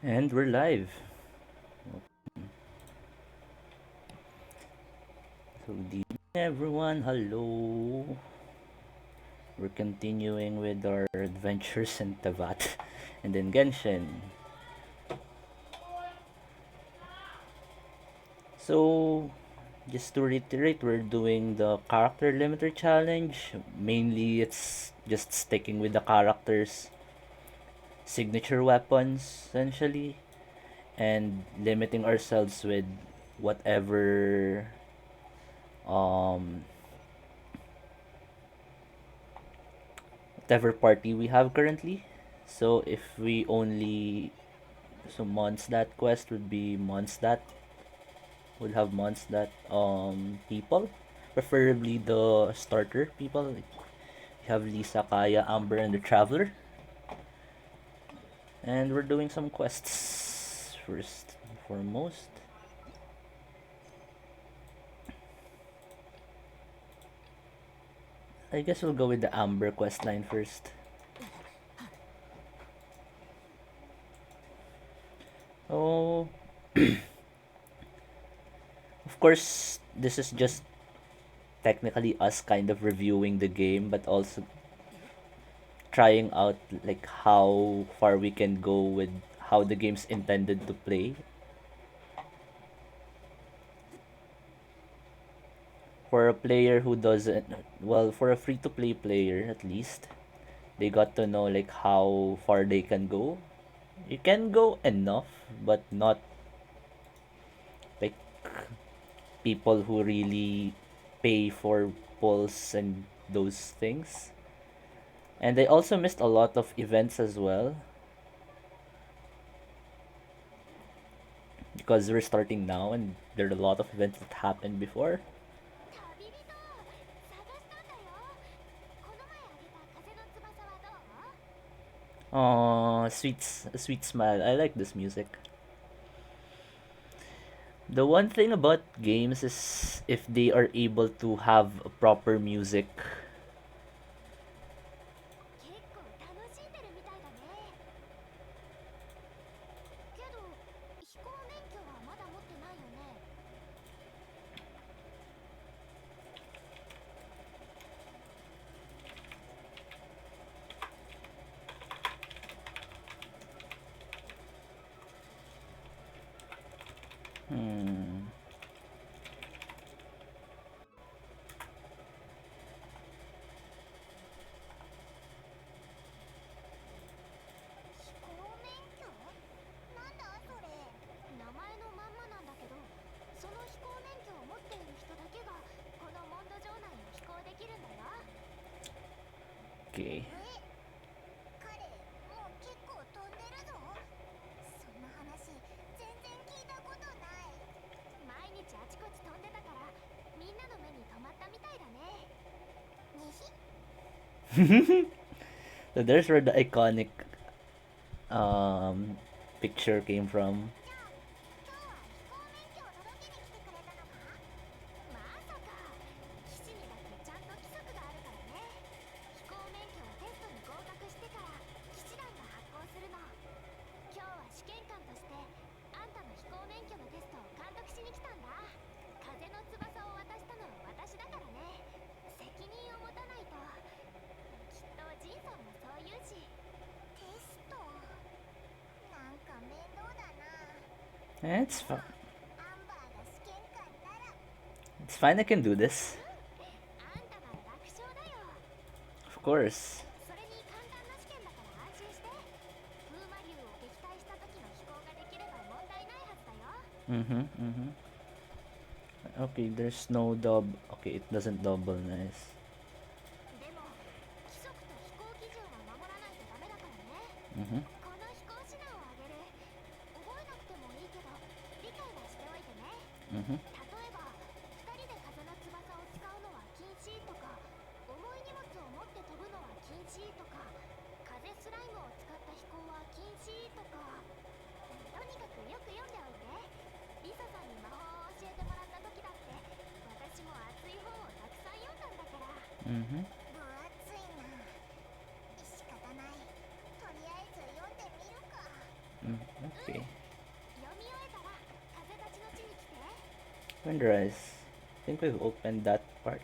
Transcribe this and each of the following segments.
And we're live. So, good evening, everyone. Hello. We're continuing with our adventures in Teyvat and then Genshin. So, just to reiterate, we're doing the character limiter challenge. Mainly, it's just sticking with the characters' signature weapons, essentially, and limiting ourselves with whatever um whatever party we have currently. So if we only Mondstadt quest would be Mondstadt would have Mondstadt people, preferably the starter people. Like we have Lisa, Kaya, Amber, and the Traveler, and we're doing some quests first and foremost. I guess we'll go with the Amber quest line first. Oh, of course, this is just technically us kind of reviewing the game, but also trying out like how far we can go with how the game's intended to play for a player who doesn't, well, for a free to play player at least, they got to know like how far they can go. You can go enough, but not like people who really pay for pulls and those things. And they also missed a lot of events as well because we're starting now and there are a lot of events that happened before. Oh, sweet smile. I like this music. The one thing about games is if they are able to have a proper music. Hmm. Okay. So there's where the iconic um picture came from. Eh, it's fine. It's fine. I can do this. Of course. Mm-hmm. Mm-hmm. Okay, there's no Okay, it doesn't double. Nice. Mm-hmm. Mm-hmm. Mm-hmm. Okay. Windrise. I think we've opened that part.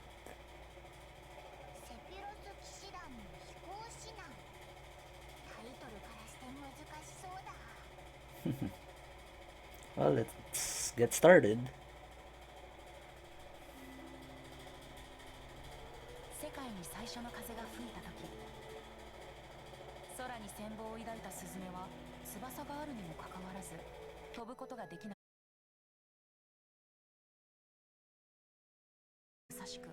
Well, let's get started. 世界に最初の風が吹いた時、空に羨望を抱いたスズメは翼があるにもかかわらず飛ぶことができなく、優しく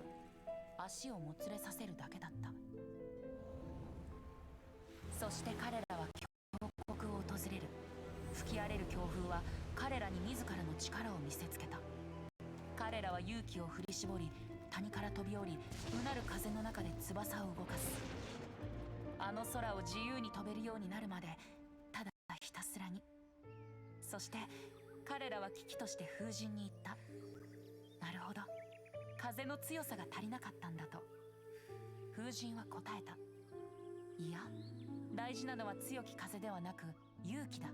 足をもつれさせるだけだった。そして彼らは峡谷を訪れる。吹き荒れる強風は彼らに自らの力を見せつけた。彼らは勇気を振り絞り、谷から飛び降り、うなる風の中で翼を動かす。あの空を自由に飛べるようになるまで、ただひたすらに。そして彼らは危機として風神に言った。なるほど、風の強さが足りなかったんだと。風神は答えた。いや、大事なのは強き風ではなく勇気だ。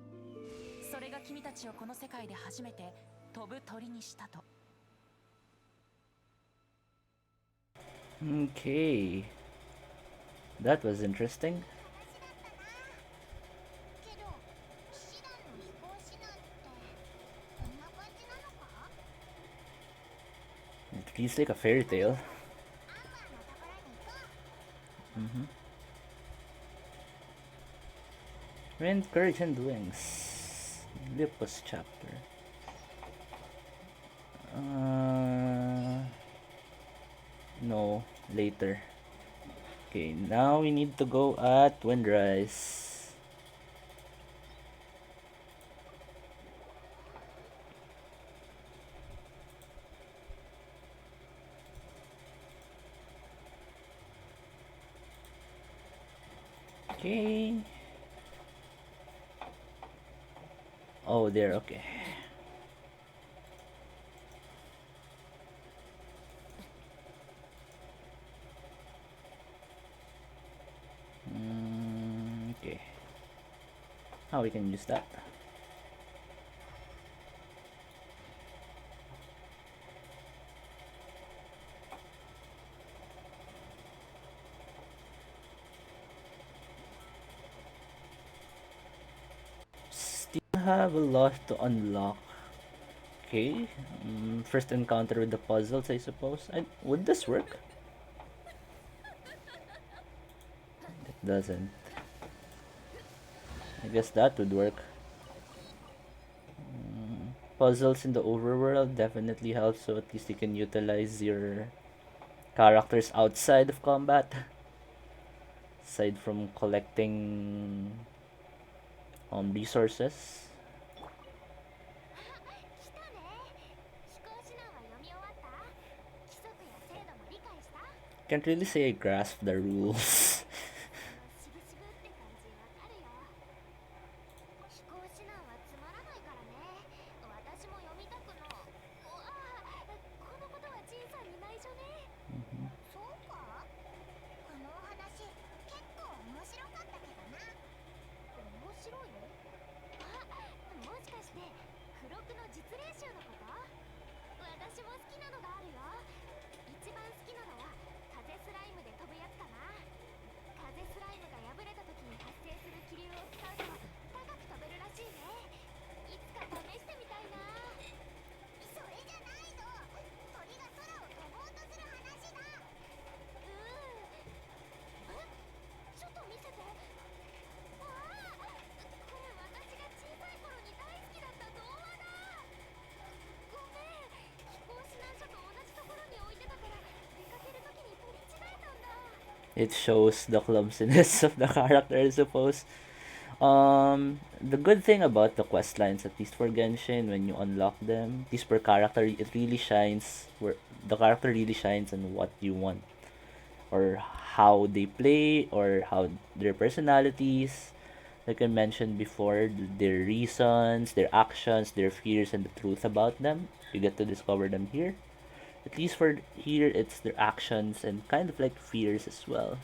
それが君たちをこの世界で初めて飛ぶ鳥にしたと。Okay. That was interesting. It feels like a fairy tale. Wind, Courage, and Wings. Lipus chapter. No, later. Okay, now we need to go at Windrise. Okay. Oh, there, okay. Okay. How we can use that? Still have a lot to unlock. Okay. First encounter with the puzzles, I suppose. Would this work? It doesn't. I guess that would work. Puzzles in the overworld definitely help, so at least you can utilize your characters outside of combat. Aside from collecting resources. Can't really say I grasp the rules. It shows the clumsiness of the character, I suppose. The good thing about the quest lines, at least for Genshin, when you unlock them, at least per character, it really shines. Where the character really shines on what you want, or how they play, or how their personalities. Like I mentioned before, their reasons, their actions, their fears, and the truth about them. You get to discover them here. At least for here, it's their actions and kind of like fears as well.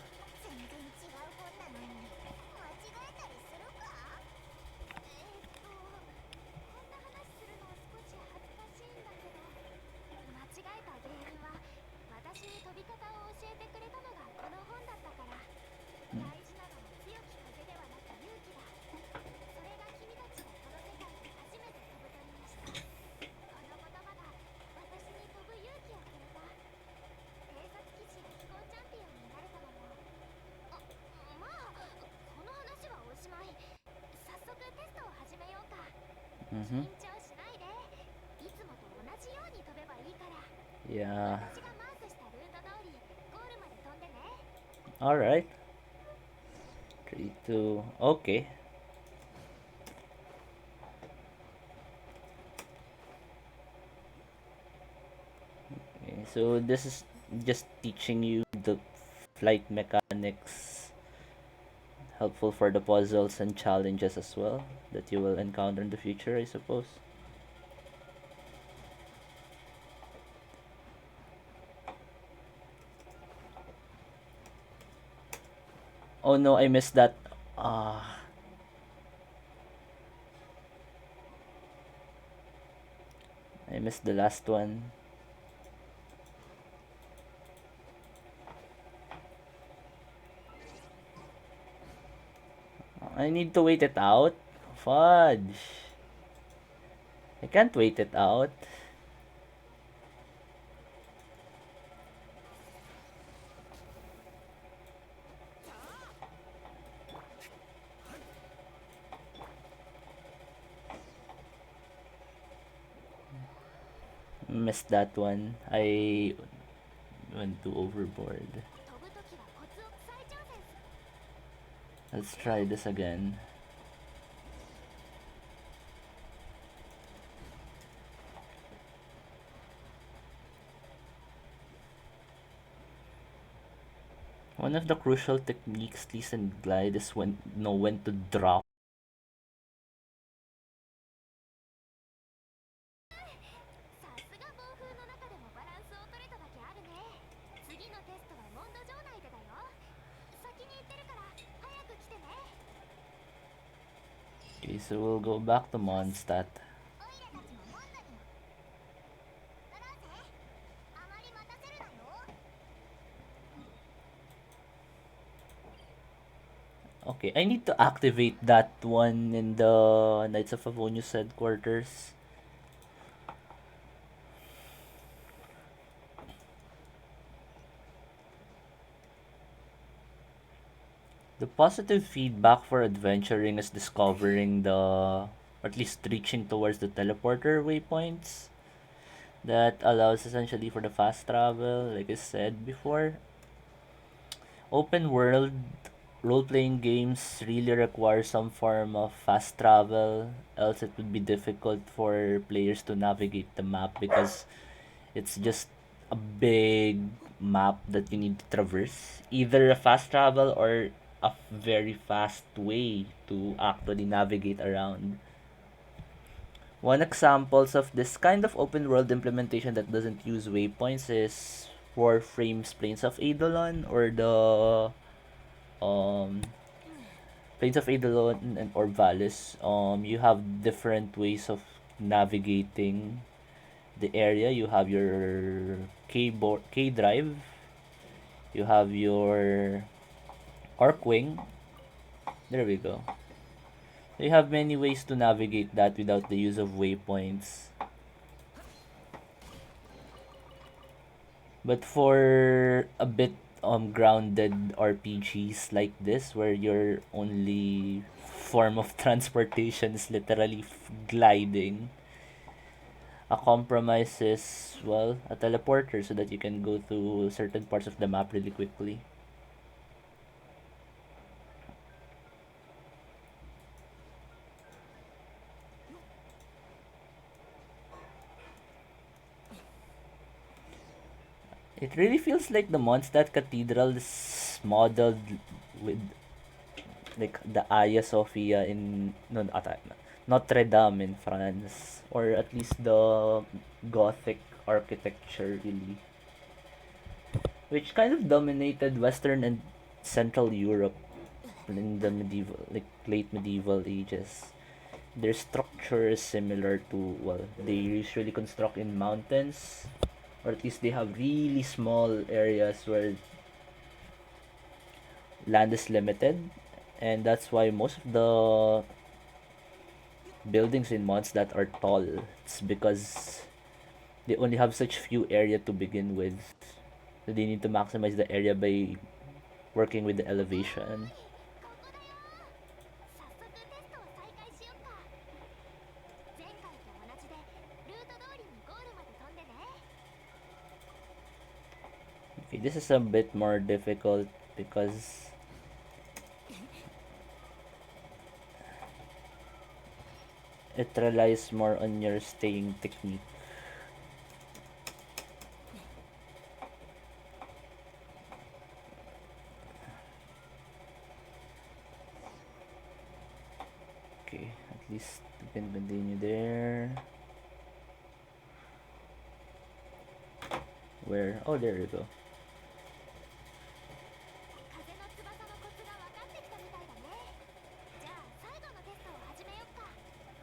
Mm-hmm. Yeah. All right. 3, 2. Okay. Okay. So this is just teaching you the flight mechanics, helpful for the puzzles and challenges as well that you will encounter in the future, I suppose. Oh no, I missed that. Ah, I missed the last one. I need to wait it out. Fudge. I can't wait it out. Missed that one. I went too overboard. Let's try this again. One of the crucial techniques Lis and Glide is when to drop. Okay, so we'll go back to Mondstadt. Okay, I need to activate that one in the Knights of Favonius headquarters. The positive feedback for adventuring is discovering or at least reaching towards the teleporter waypoints. That allows essentially for the fast travel, like I said before. Open world role playing games really require some form of fast travel, else it would be difficult for players to navigate the map because it's just a big map that you need to traverse. Either a fast travel or a very fast way to actually navigate around. One examples of this kind of open world implementation that doesn't use waypoints is Warframe's Plains of Eidolon or the um Plains of Eidolon and Orvalis. You have different ways of navigating the area. You have your K drive. You have your Arc Wing. There we go. So you have many ways to navigate that without the use of waypoints. But for a bit grounded RPGs like this, where your only form of transportation is literally gliding, a compromise is, well, a teleporter so that you can go to certain parts of the map really quickly. It really feels like the Mondstadt Cathedral is modeled with like the Hagia Sophia in no, Notre Dame in France, or at least the Gothic architecture really, which kind of dominated Western and Central Europe in the late medieval ages. Their structure is similar to, well, they usually construct in mountains, or at least they have really small areas where land is limited, and that's why most of the buildings in mods that are tall, it's because they only have such few area to begin with, so they need to maximize the area by working with the elevation. this is a bit more difficult because it relies more on your staying technique. Okay, at least we can continue there. Where? Oh, there we go. 風の翼のコツが分かってきたみたいだね。じゃあ最後のテストを始めよっか。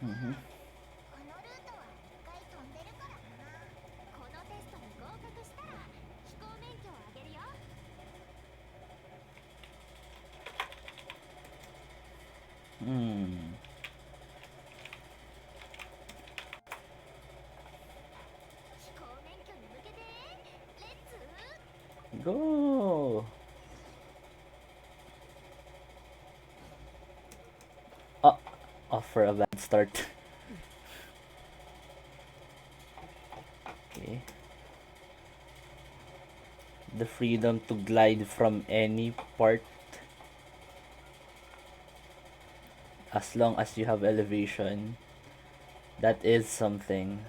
Mm-hmm. このルートは一回飛んでるからな。このテストに合格したら飛行免許をあげるよ。Hmm. 飛行免許に向けてレッツ Go! Oh, off for a bad start. Okay. The freedom to glide from any part as long as you have elevation. That is something.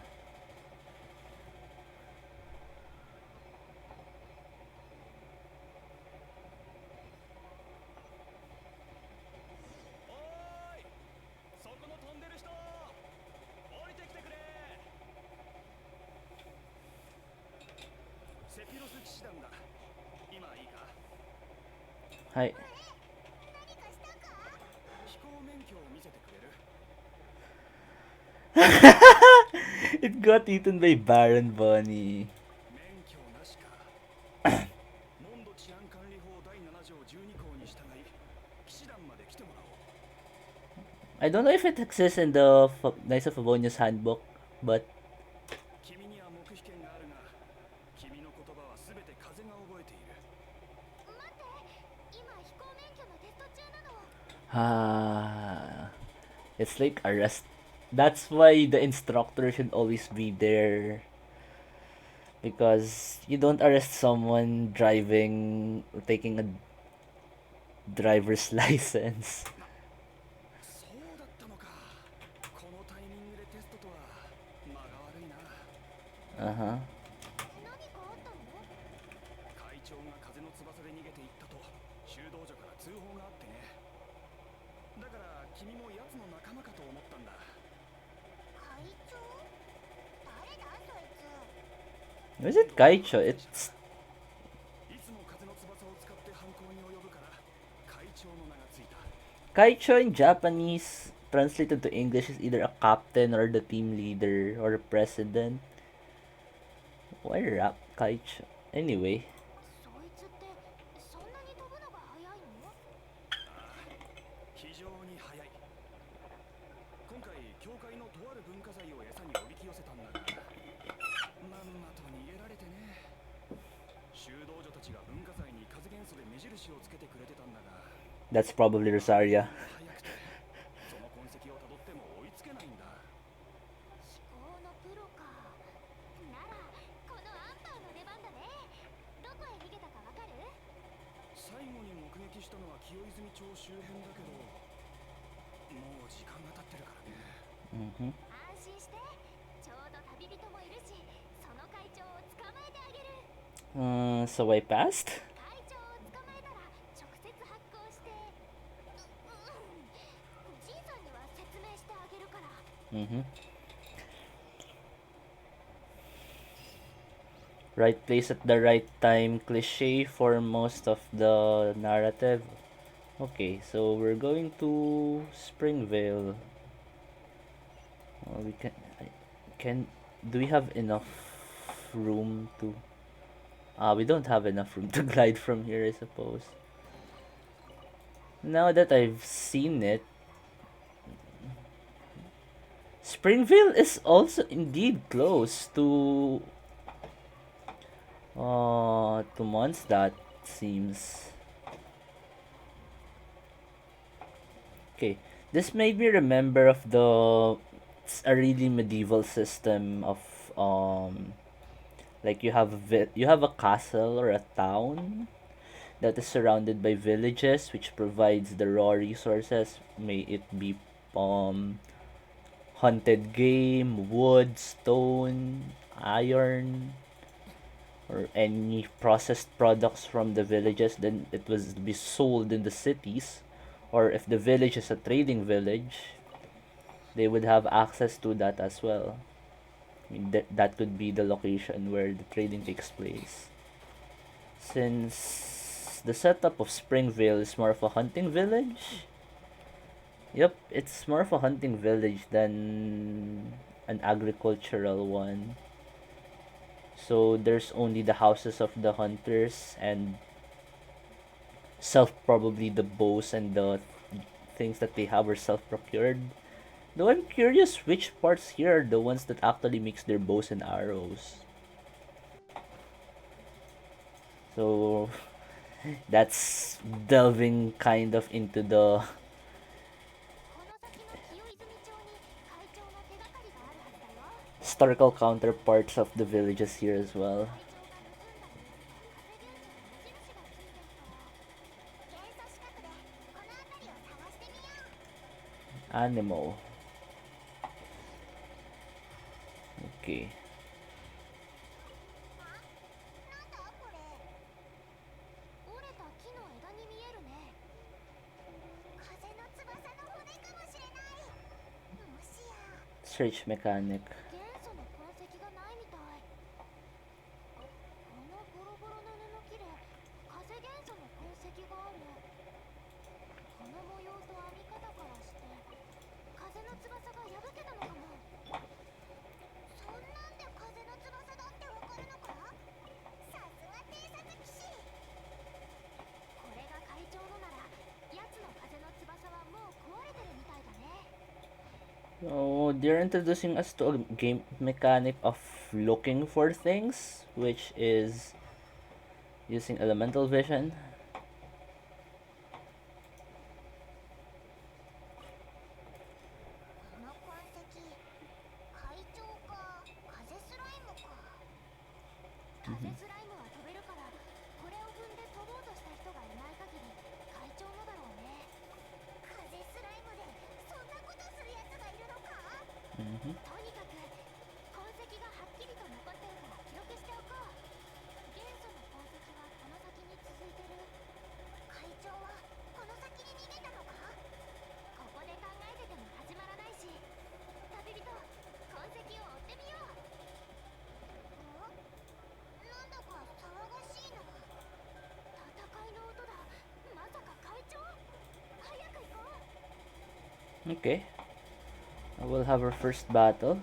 Hi. It got eaten by Baron Bunny. I don't know if it exists in the Knights of Favonius handbook, but 君には黙秘権があるが、君の言葉はすべて風が覚えている。待って、今飛行免許のテスト中なの。it's like arrest. That's why the instructor should always be there. Because you don't arrest someone driving, taking a driver's license. そうだったのか。このタイミングでテストとは間が悪いな。Uh-huh. 何かあったの？会長が風の翼で逃げていったと修道女から通報があってね。だから君も奴の仲間かと思ったんだ。会長？誰だそいつ。Is it Kaicho? It's いつも風の翼を使って犯行に及ぶから会長の名がついた。 Kaicho in Japanese, translated to English, is either a captain or the team leader or a president. Why rap Kaicho? Anyway. そいつってそんなに飛ぶのが速いの？非常に早い。今回教会のとある文化財を餌におびき寄せたんだが、まんまと逃げられてね。修道女たちが文化財に風元素で目印をつけてくれてたんだが、 That's probably Rosaria. 早くてその痕跡をたどっても追いつけないんだ。飛行のプロか。ならこのアンパーの出番だね。どこへ逃げたかわかる？最後に目撃したのは清泉町周辺だけど、もう時間が経ってるからね。Mm-hmm. 安心して。ちょうど旅人もいるし、その会長を捕まえてあげる。So I passed? 会長を捕まえたら直接発行して、ジンさんには説明してあげるから。Mm-hmm. Right place at the right time, cliche for most of the narrative. Okay, so we're going to Springvale. We can do we have enough room to? We don't have enough room to glide from here, I suppose. Now that I've seen it, Springvale is also indeed close to Mondstadt, seems. Okay, this made me remember of it's a really medieval system of Like you have a castle or a town that is surrounded by villages, which provides the raw resources. May it be um hunted game, wood, stone, iron, or any processed products from the villages. Then it was to be sold in the cities, or if the village is a trading village, they would have access to that as well. I mean, that could be the location where the trading takes place. Since the setup of Springvale is more of a hunting village, yep, it's more of a hunting village than an agricultural one. So there's only the houses of the hunters and self probably the bows and the things that they have are self procured. Though I'm curious which parts here are the ones that actually makes their bows and arrows. So that's delving kind of into the historical counterparts of the villages here as well. Animal. Okay. Search mechanic. So they're introducing us to a game mechanic of looking for things, which is using elemental vision. Mm-hmm. Okay. We'll have our first battle.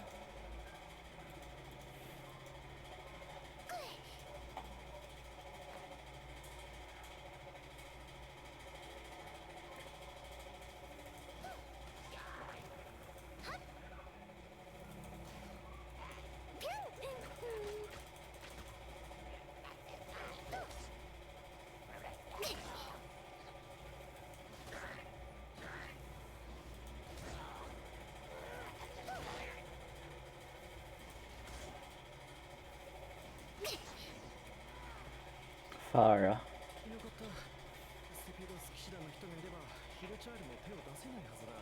Farah. よかった。セピロス騎士団の人がいればヒルチャールも手を出せないはずだ。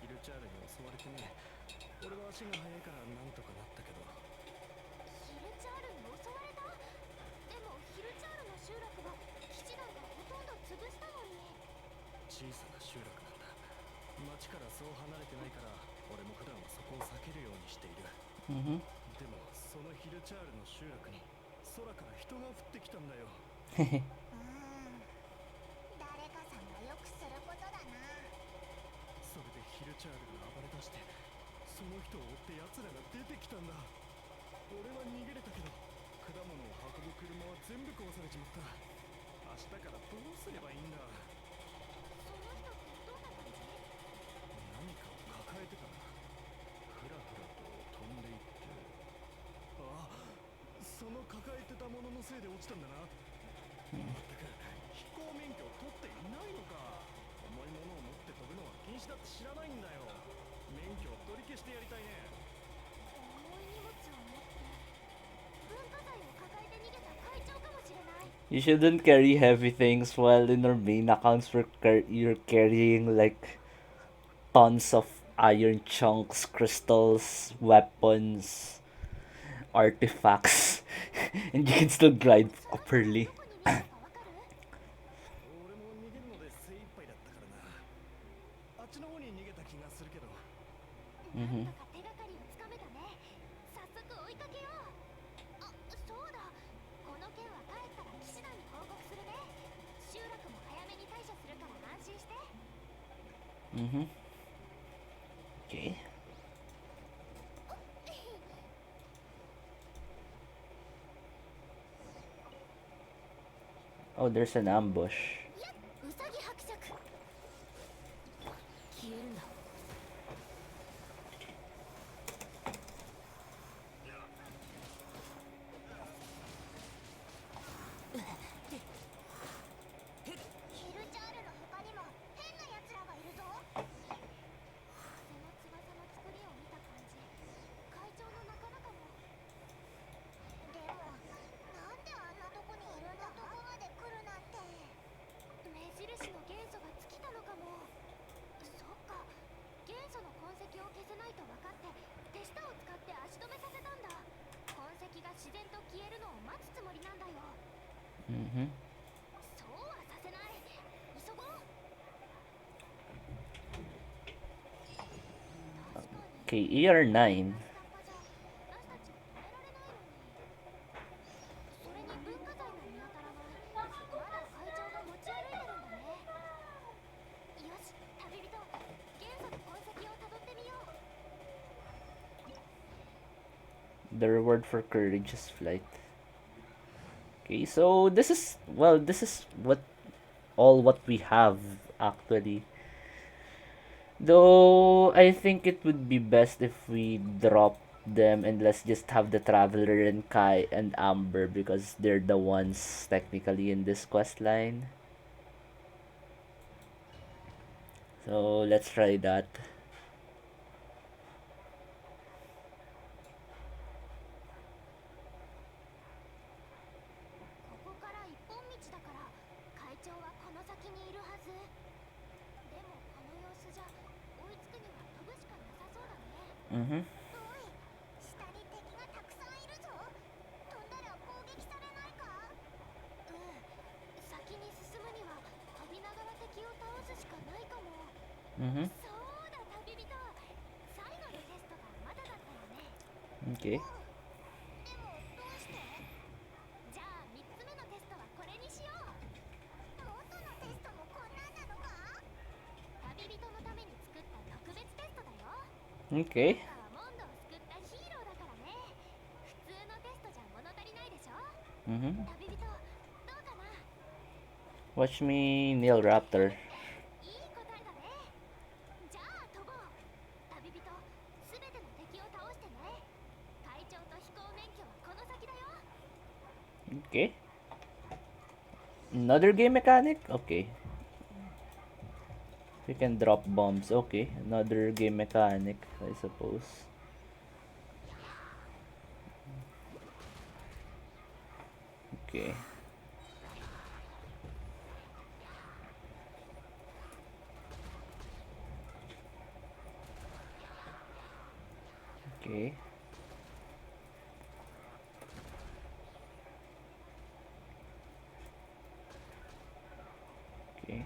ヒルチャールに襲われてね。俺は足が速いからなんとかなったけど。小さな集落なんだ。町からそう離れてないから俺も普段はそこを避けるようにしている。Mm-hmm. でもそのヒルチャールの集落に空から人が降ってきたんだよ。それでヒルチャールが暴れ出してその人を追って奴らが出てきたんだ。俺は逃げれたけど果物を運ぶ車は全部壊されちまった。明日からどうすればいいんだ。何かを抱えてたな。ふらふらと飛んでいって、あ、その抱えてたもののせいで落ちたんだな。まったく飛行免許を取っていないのか。重いものを持って飛ぶのは禁止だって知らないんだよ。免許を取り消してやりたいね。重い荷物を持って文化財を抱えて逃げた会長かもしれない。 You shouldn't carry heavy things while in your main accounts you're carrying like tons of iron chunks, crystals, weapons, artifacts, and you can still glide その人が properly. どこに逃げたかわかる？俺も逃げるので精一杯だったからな。あっちの方に逃げた気がするけど。なんとか手がかりをつかめたね。早速追いかけよう。あ、そうだ。この件は帰ったら騎士団に報告するね。集落も早めに対処するから安心して。Okay. Oh, there's an ambush. いや、ウサギ伯爵。消えるんだ。ヒルチャールの他にも変な奴らがいるぞ。風の翼の作りを見た感じ、会長の仲間かも。でも、なんであんなとこにいるんだ？ここまで来るなんて。目印の元素が尽きたのかも。そっか、元素の痕跡を消せないと分かって手下を使って足止めさせたんだ。痕跡が自然と消えるのを待つつもりなんだよ。そうはさせない。急ごう。 Okay, ER9. 私たちを止められないのに。それに文化財も見当たらない。まだ会長が持ち歩いてるんだね。よし、旅人、元素の痕跡をたどってみよう。 The reward for courage is flight. Okay, so this is what we have actually. Though I think it would be best if we drop them and let's just have the Traveler and Kai and Amber because they're the ones technically in this quest line. So let's try that. ここから一本道だから会長はこの先にいるはず。でもこの様子じゃ追いつくには飛ぶしかなさそうだね。おい、下に敵がたくさんいるぞ。飛んだら攻撃されないか？先に進むには飛びながら敵を倒すしかないかも。そうだ、旅人。最後のテストがまだだったよね。 Okay. でもどうして？じゃあ3つ目のテストはこれにしよう。元のテストもこんなんなのか？旅人のために作った特別テストだよ。 Okay. モンドを救ったヒーローだからね。普通のテストじゃ物足りないでしょ。旅人、どうかな？ Watch me nail Raptor. いい答えだね。じゃあ飛ぼう。旅人、すべての敵を倒してね。会長と飛行免許はこの先だよ。 Okay. Another game mechanic? Okay. We can drop bombs. Okay. Another game mechanic, I suppose. Okay. Okay. Okay.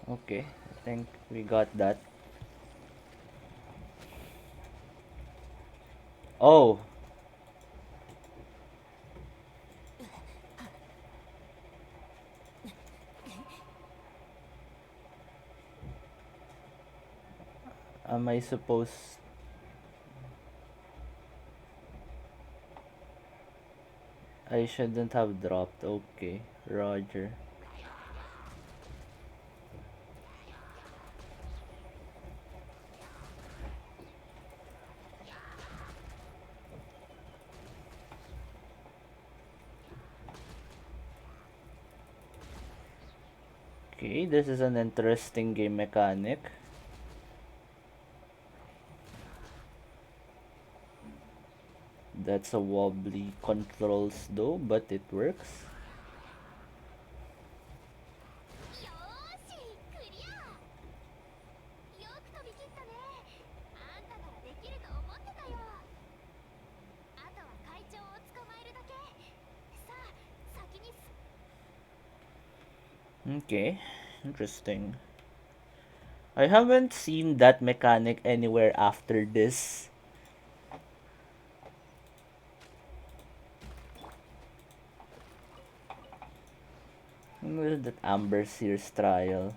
Okay, I think we got that. Oh! Am I supposed... I shouldn't have dropped. Okay, Roger. Okay, this is an interesting game mechanic. That's a wobbly controls though, but it works. よーしクリア。よく飛び切ったね。あんたならできると思ってたよ。あとは会長を捕まえるだけ。さあ先に。 Okay, interesting. I haven't seen that mechanic anywhere after this. What is that Amber Sears trial?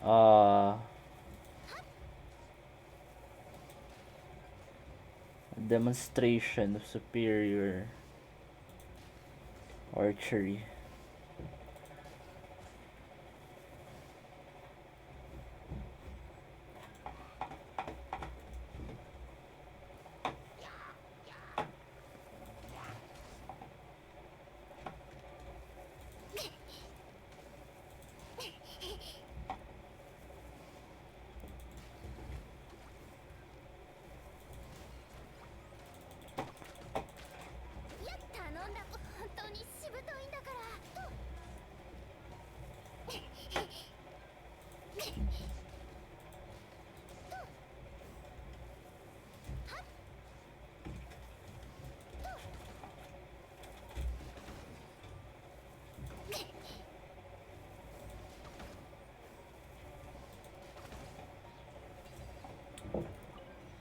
Uh, demonstration of superior archery.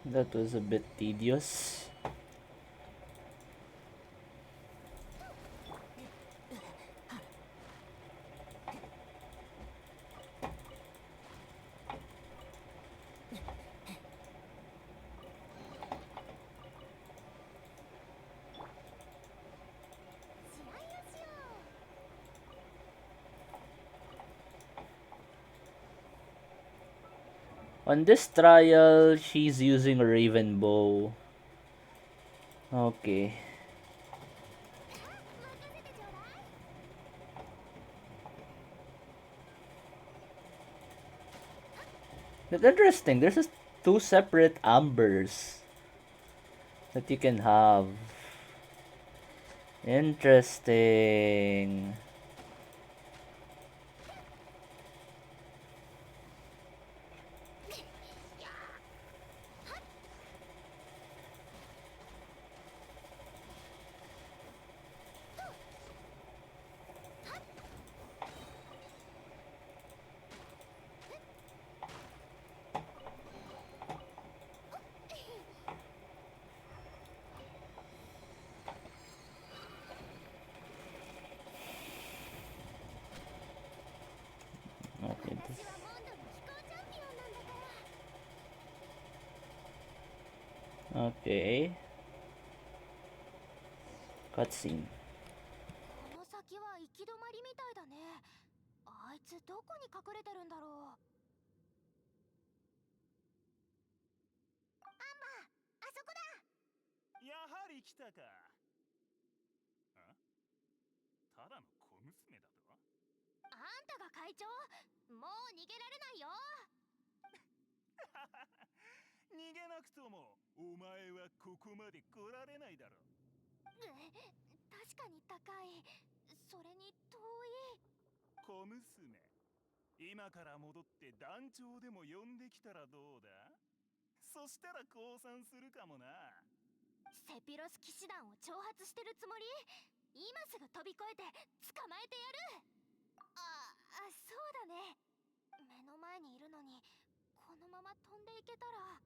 That was a bit tedious. On this trial, she's using a raven bow. Okay. That's interesting. There's just two separate ambers that you can have. Interesting. Okay, this... Okay. Cutscene. この先は行き止まりみたいだね。あいつどこに隠れてるんだろう。アンバー、あそこだ。やはり来たか。ただの小娘だと？あんたが会長？もう逃げられないよ。逃げなくともお前はここまで来られないだろう。確かに高い。それに遠い。小娘、今から戻って団長でも呼んできたらどうだ？そしたら降参するかもな。セピロス騎士団を挑発してるつもり？今すぐ飛び越えて捕まえてやる。そうだね。目の前にいるのにこのまま飛んでいけたら。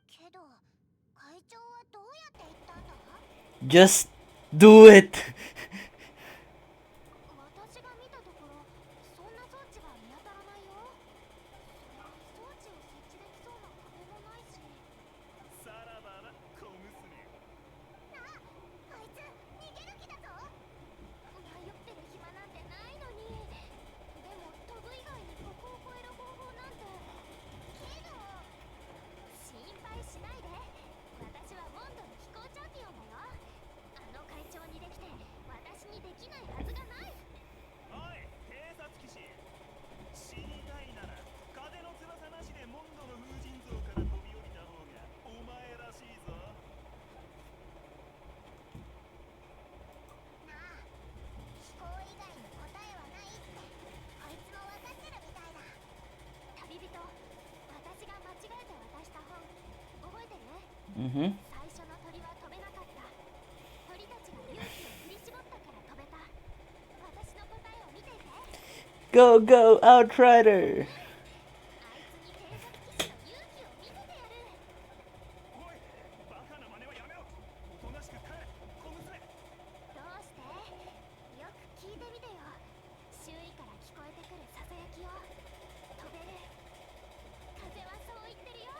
けど会長はどうやって行ったんだ？ Just do it. 私が見たところそんな装置が見当たらないよ。それに装置を設置できそうな壁もないし。さらばだ小娘。あいつ逃げる気だぞ。迷ってる暇なんてないのに。でも飛ぶ以外にここを越える方法なんて。けど心配しないで。私はモンドの飛行チャンピオンだよ。あの会長にできて私にできないはずがない。おい偵察騎士、死にたいなら風の翼なしでモンドの風神像から飛び降りた方がお前らしいぞ。なあ、飛行以外に答えはないってこいつも分かってるみたいだ。旅人、私が間違えて渡した本覚えてる？ Mm-hmm. 最初の鳥は飛べなかった。鳥たちが勇気を振り絞ったから飛べた。私の答えを見ていて。 Go, go, Outrider. あいつに偵察騎士の勇気を見せてやる。おいバカな真似はやめろ。おとなしく帰れ小娘。どうして？よく聞いてみてよ。周囲から聞こえてくるささやきを。飛べる。風はそう言ってるよ。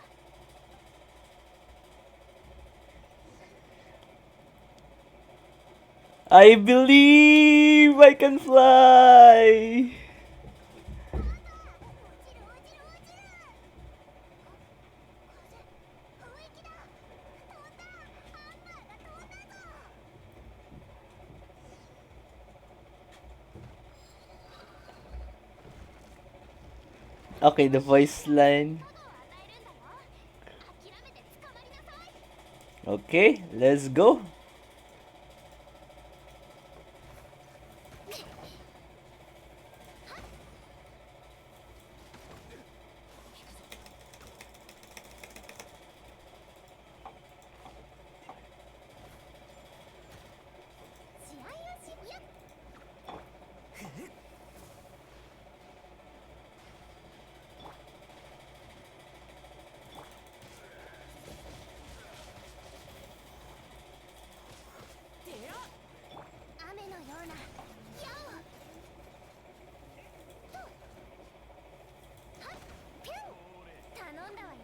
I believe I can fly. 落ちる落ちる落ちる。風、雰囲気だ。飛んだ。ハンマーが飛んだぞ。 Okay, the voice line. トドを与えるんだよ。諦めて捕まりなさい。 Okay, let's go. 試合よしやっ。雨のような矢を。とはっピュン。頼んだわよ。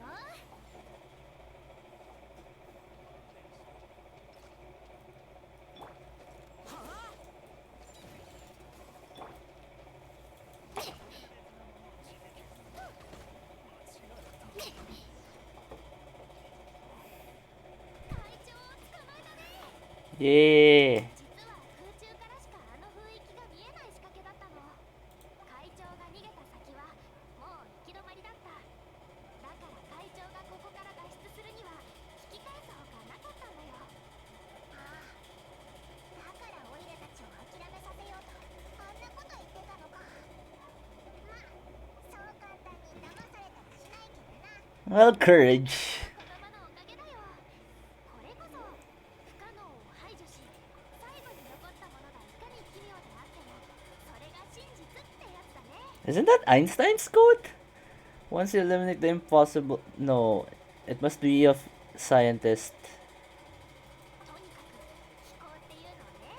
会長を捕まえたね。 Yeah. 実は空中からしかあの雰囲気が見えない仕掛けだったの。会長が逃げた先はもう行き止まりだった。だから会長がここから脱出するには引き返すほかなかったんだよ。ああ、だからオイラたちを諦めさせようとあんなこと言ってたのか。まあそう簡単に騙されたりしないけどな。 Well, courage. 言葉のおかげだよ。これこそ不可能を排除し最後に残ったものがいかに奇妙であってもそれが真実ってやつだね。 Isn't that Einstein's quote? Once you eliminate the impossible. No, it must be of scientist. とにかく飛行っていうのはね、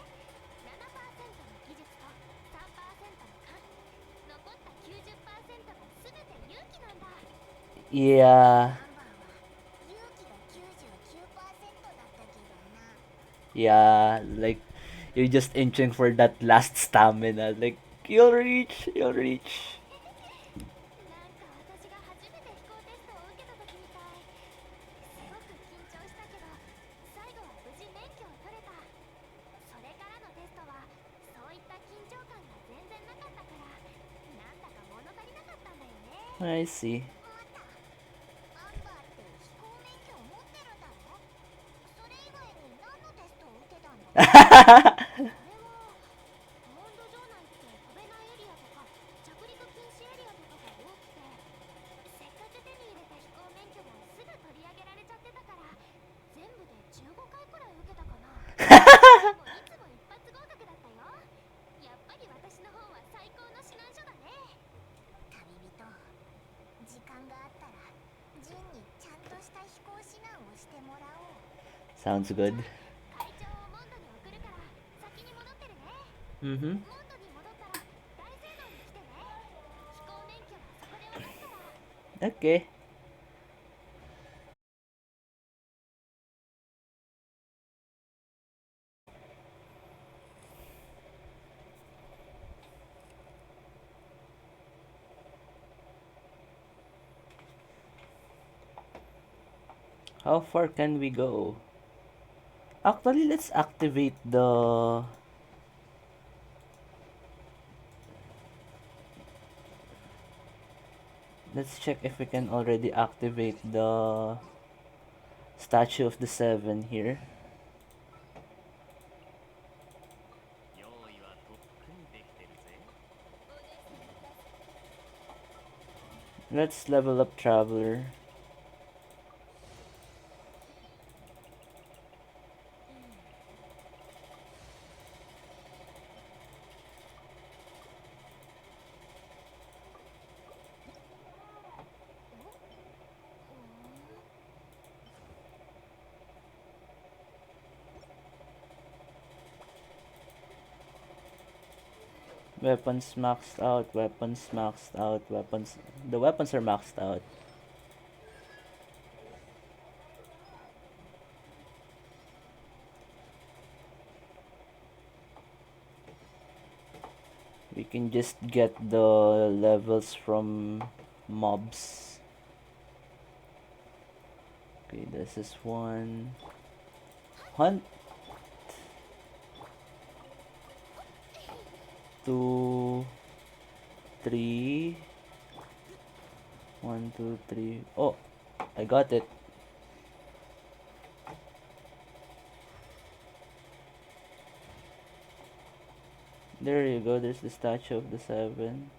7%の技術と3%の勘、残った90%が全て勇気なんだ。 Yeah. ナンバーは勇気が99%だったけどな。 Yeah, like you're just inching for that last stamina. Like you'll reach, you'll reach. なんか私が初めて飛行テストを受けた時みたい。すごく緊張したけど最後は無事免許を取れた。それからのテストはそういった緊張感が全然なかったからなんだか物足りなかったんだよね。 I see. 終わった。モンド城内って飛べないエリアとか着陸禁止エリアとかが多くて、せっかく手に入れた飛行免許もすぐ取り上げられちゃってたから、全部で15回くらい受けたかな。でもいつも一発合格だったよ。やっぱり私の方は最高の指南書だね。旅人、時間があったらジンにちゃんとした飛行指南をしてもらおう。 Sounds good. 会長をモンドに送るから先に戻ってるね。 Mm-hmm. モンドに戻ったら大聖堂に来てね。飛行免許はそこで渡すから。 Okay. How far can we go? Actually, let's activate the... Let's check if we can already activate the Statue of the Seven here. 用意はとっくにできてるぜ。 Let's level up Traveler. Weapons maxed out, weapons maxed out, weapons... The weapons are maxed out. We can just get the levels from mobs. Okay, this is one. Hunt. 2, 3. 1, 2, 3. Oh, I got it. There you go, there's the Statue of the Seven.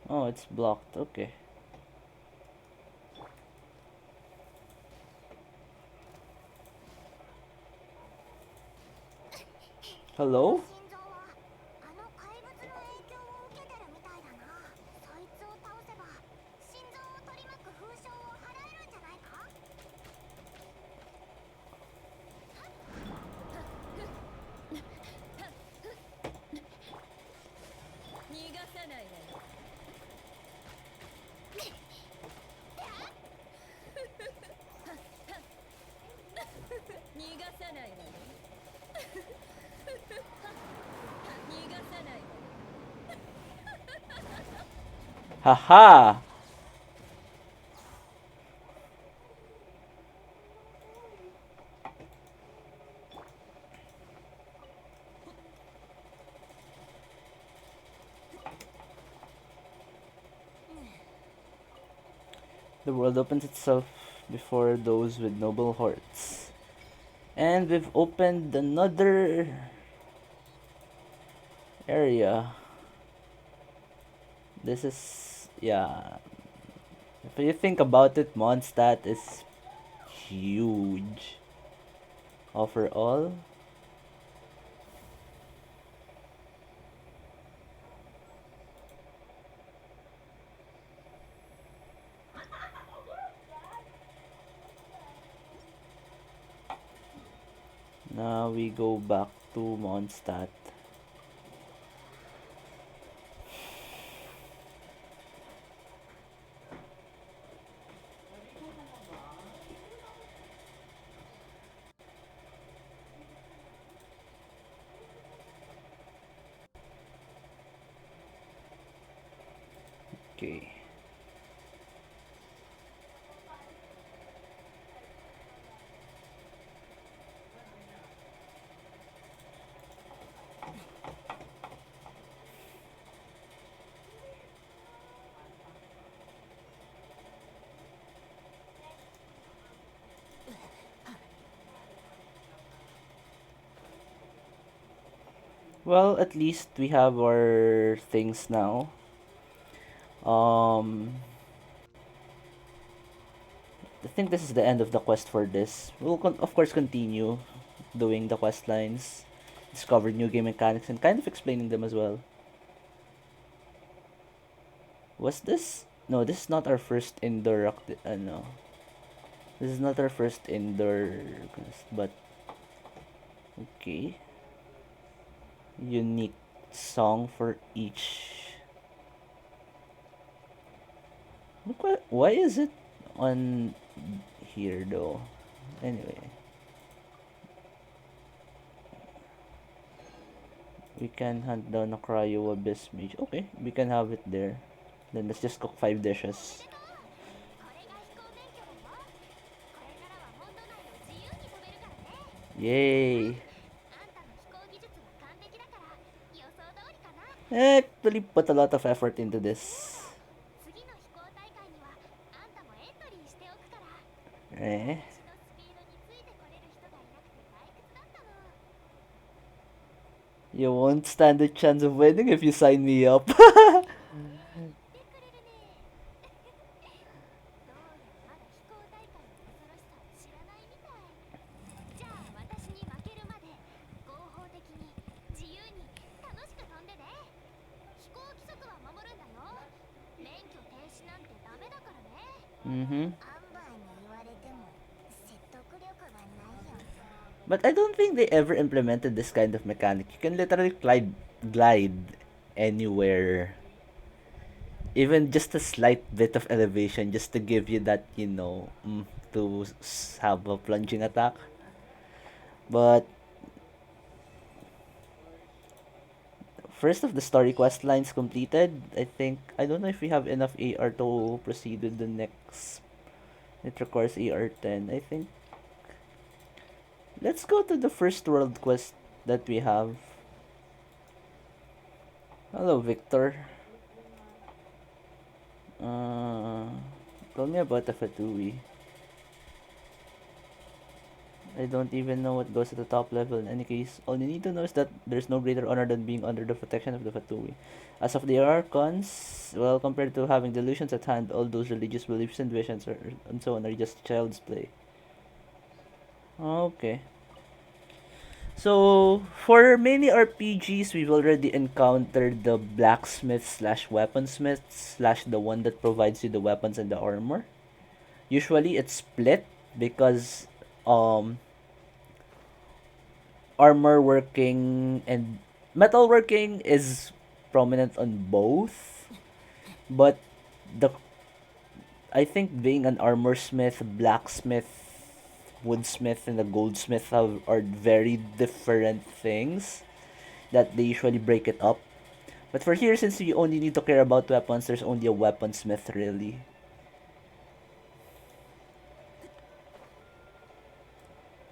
Oh, it's blocked, okay. Hello? 心臓はあの怪物の影響を受けてるみたいだな。そいつを倒せば心臓を取り巻く風潮を払えるんじゃないか。逃がさないわよ。逃がさないわよ。逃がさないわよ。 Haha! The world opens itself before those with noble hearts. And we've opened another area. This is, yeah. If you think about it, Mondstadt is huge. Overall. Now we go back to Mondstadt. Okay. Well, at least we have our things now. Um, I think this is the end of the quest for this. We'll of course continue doing the quest lines, discover new game mechanics, and kind of explaining them as well. Was this? No, this is not our first indoor. No, this is not our first indoor quest, but okay. Unique song for each. Why is it on here though? Anyway, we can hunt down a cryo abyss mage. Okay, we can have it there. Then let's just cook 5 dishes. これが飛行免許だよ。これからはモンド内を自由に飛べるからね。Yay! あんたの飛行技術は完璧だから予想通りかな。Actually put a lot of effort into そうだ。 this. 次の飛行大会にはあんたもエントリーしておくから。 Eh? 私のスピードについてこれる人がいなくて退屈だったの。 You won't stand a chance of winning if you sign me up. 言ってくれるね。どうやらまだ飛行大会の恐ろしさを知らないみたい。じゃあ私に負けるまで合法的に自由に楽しく飛んでね。飛行規則は守るんだよ。免許停止なんてダメだからね。Mm-hmm. アンバーに言われても説得力がないよ。 But I don't think they ever implemented this kind of mechanic. You can literally glide anywhere. Even just a slight bit of elevation just to give you that, to have a plunging attack. But first of the story quest lines completed, I think. I don't know if we have enough AR to proceed with the next. It requires AR 10, I think. Let's go to the first world quest that we have. Hello, Victor. Uh, Tell me about the Fatui. I don't even know what goes at the top level. In any case, all you need to know is that there's no greater honor than being under the protection of the Fatui. As of the Archons, well, compared to having delusions at hand, all those religious beliefs and visions and so on are just child's play. Okay. So, for many RPGs, we've already encountered the blacksmith slash weaponsmith slash the one that provides you the weapons and the armor. Usually, it's split because um armor working and metal working is prominent on both, but the I think being an armor smith, blacksmith, woodsmith, and a goldsmith are very different things that they usually break it up. But for here, since you only need to care about weapons, there's only a weaponsmith really.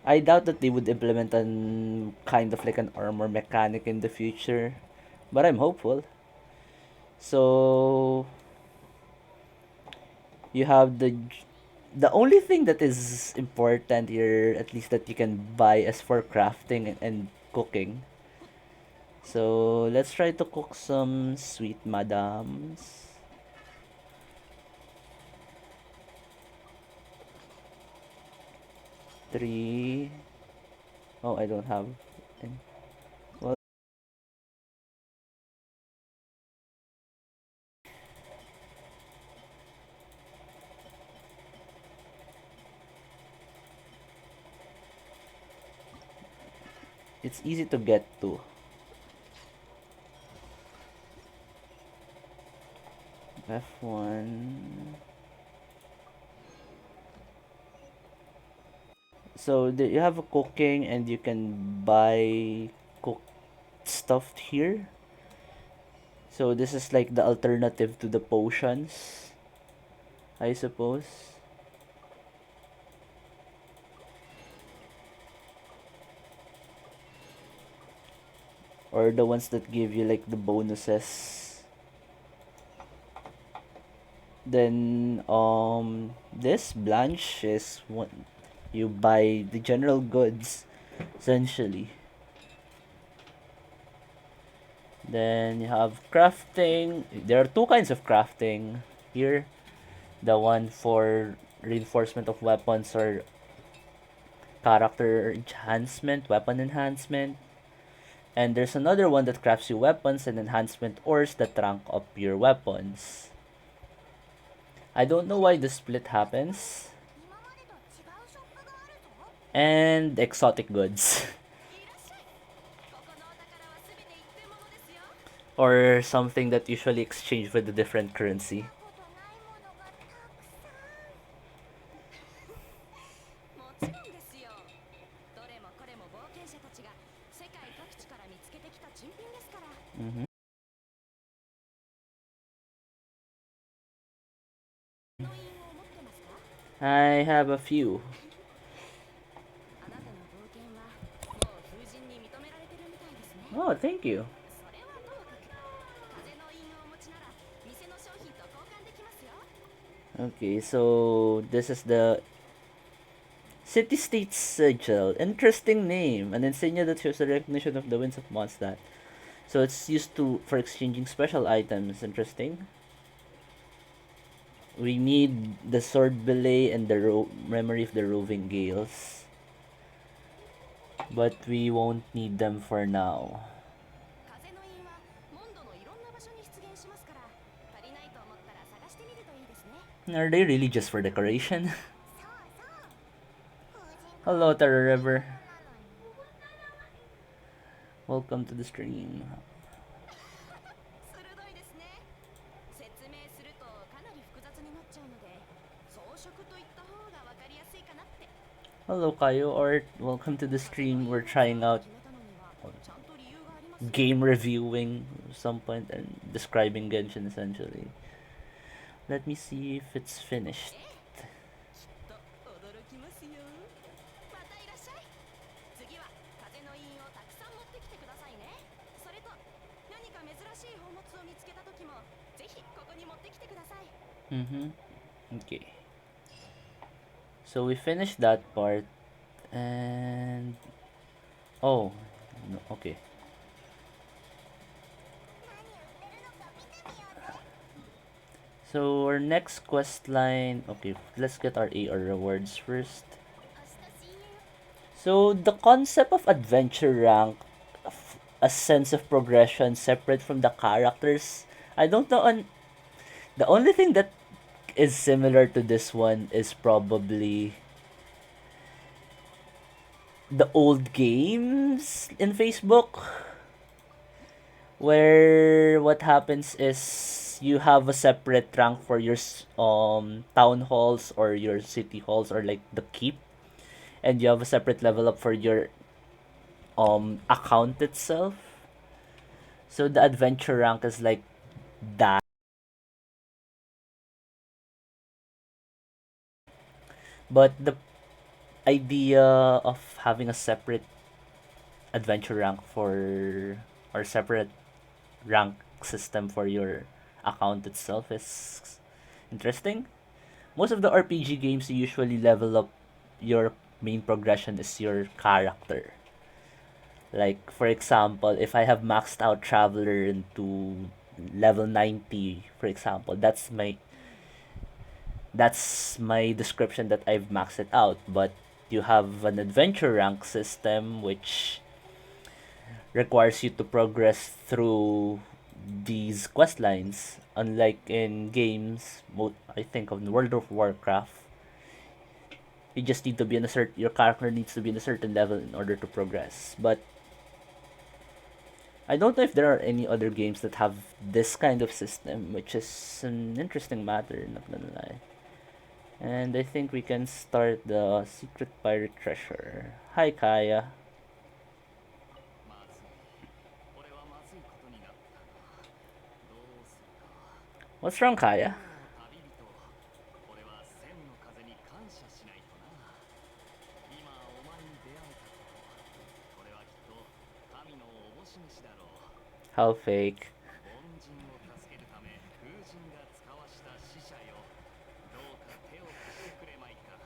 I doubt that they would implement an kind of like an armor mechanic in the future, but I'm hopeful. So you have the only thing that is important here, at least that you can buy, is for crafting and cooking. So let's try to cook some sweet madams. Three. Oh, I don't have any. Well, it's easy to get to. F1. So you have a cooking and you can buy cooked stuff here. So this is like the alternative to the potions, I suppose. Or the ones that give you like the bonuses. Then this Blanche is one you buy the general goods essentially. Then you have crafting. There are two kinds of crafting here. The one for reinforcement of weapons or character enhancement, weapon enhancement. And there's another one that crafts you weapons and enhancement ores that rank up your weapons. I don't know why the split happens. 今までと違うショップがあるぞ。 And exotic goods. いらっしゃい。ここのお宝はすべて一点物ですよ。 Or something that usually exchange with a different currency. ことないものがたくさん。もちろんですよ。どれもこれも冒険者たちが世界各地から見つけてきた珍品ですから。Mm-hmm. の印を持ってますか？ I have a few. あなたの冒険はもう風神に認められてるみたいですね。 Oh, thank you. それはともかく風の印をお持ちなら店の商品と交換できますよ。 Okay, so this is the City State Sigil. Interesting name. An insignia that shows the recognition of the winds of Mondstadt. So it's used for exchanging special items. Interesting. We need the sword belay and the memory of the roving gales. But we won't need them for now. 風の印はモンドのいろんな場所に出現しますから、足りないと思ったら探してみるといいですね。 Are they really just for decoration? そうそう。風神 Hello, Terra River. なのに。 Welcome to the stream. 鋭いですね。説明するとかなり複雑になっちゃうので、装飾と言った方がわかりやすいかなって。 Hello, Kayo, or welcome to the stream. We're trying out 決めたのにはちゃんと理由がありますよ。 game reviewing at some point and describing Genshin essentially. Let me see if it's finished. と驚きますよ。またいらっしゃい。次は風の印をたくさん持ってきてくださいね。それと何か珍しい宝物を見つけた時もぜひここに持ってきてください。 Okay. So we finished that part and oh no, okay. 何売ってるのか見てみようぜ。 So our next quest line, okay, let's get our AR rewards first. 明日 see you. So the concept of adventure rank, a sense of progression separate from the characters. I don't know. The only thing that is similar to this one is probably the old games in Facebook, where what happens is you have a separate rank for your town halls or your city halls or like the keep, and you have a separate level up for your account itself. So the adventure rank is like that. But the idea of having a separate adventure rank for or separate rank system for your account itself is interesting. Most of the RPG games you usually level up your main progression is your character. Like for example, if I have maxed out Traveler into level 90, for example, that's my description that I've maxed it out. But you have an adventure rank system which requires you to progress through these quest lines. Unlike in games, I think of World of Warcraft, you just need to be in a certain your character needs to be in a certain level in order to progress. But I don't know if there are any other games that have this kind of system, which is an interesting matter, not gonna lie. And I think we can start the secret pirate treasure. Hi, Kaya. まずい。これはまずいことになったな。どうするか。 What's wrong, Kaya? 旅人、これは千の風に感謝しないとな。今お前に出会えたこと、これはきっと神のおぼし飯だろう。 How fake. 凡人を助けるため風神が使わした使者よ。どうか手を貸してくれまいか。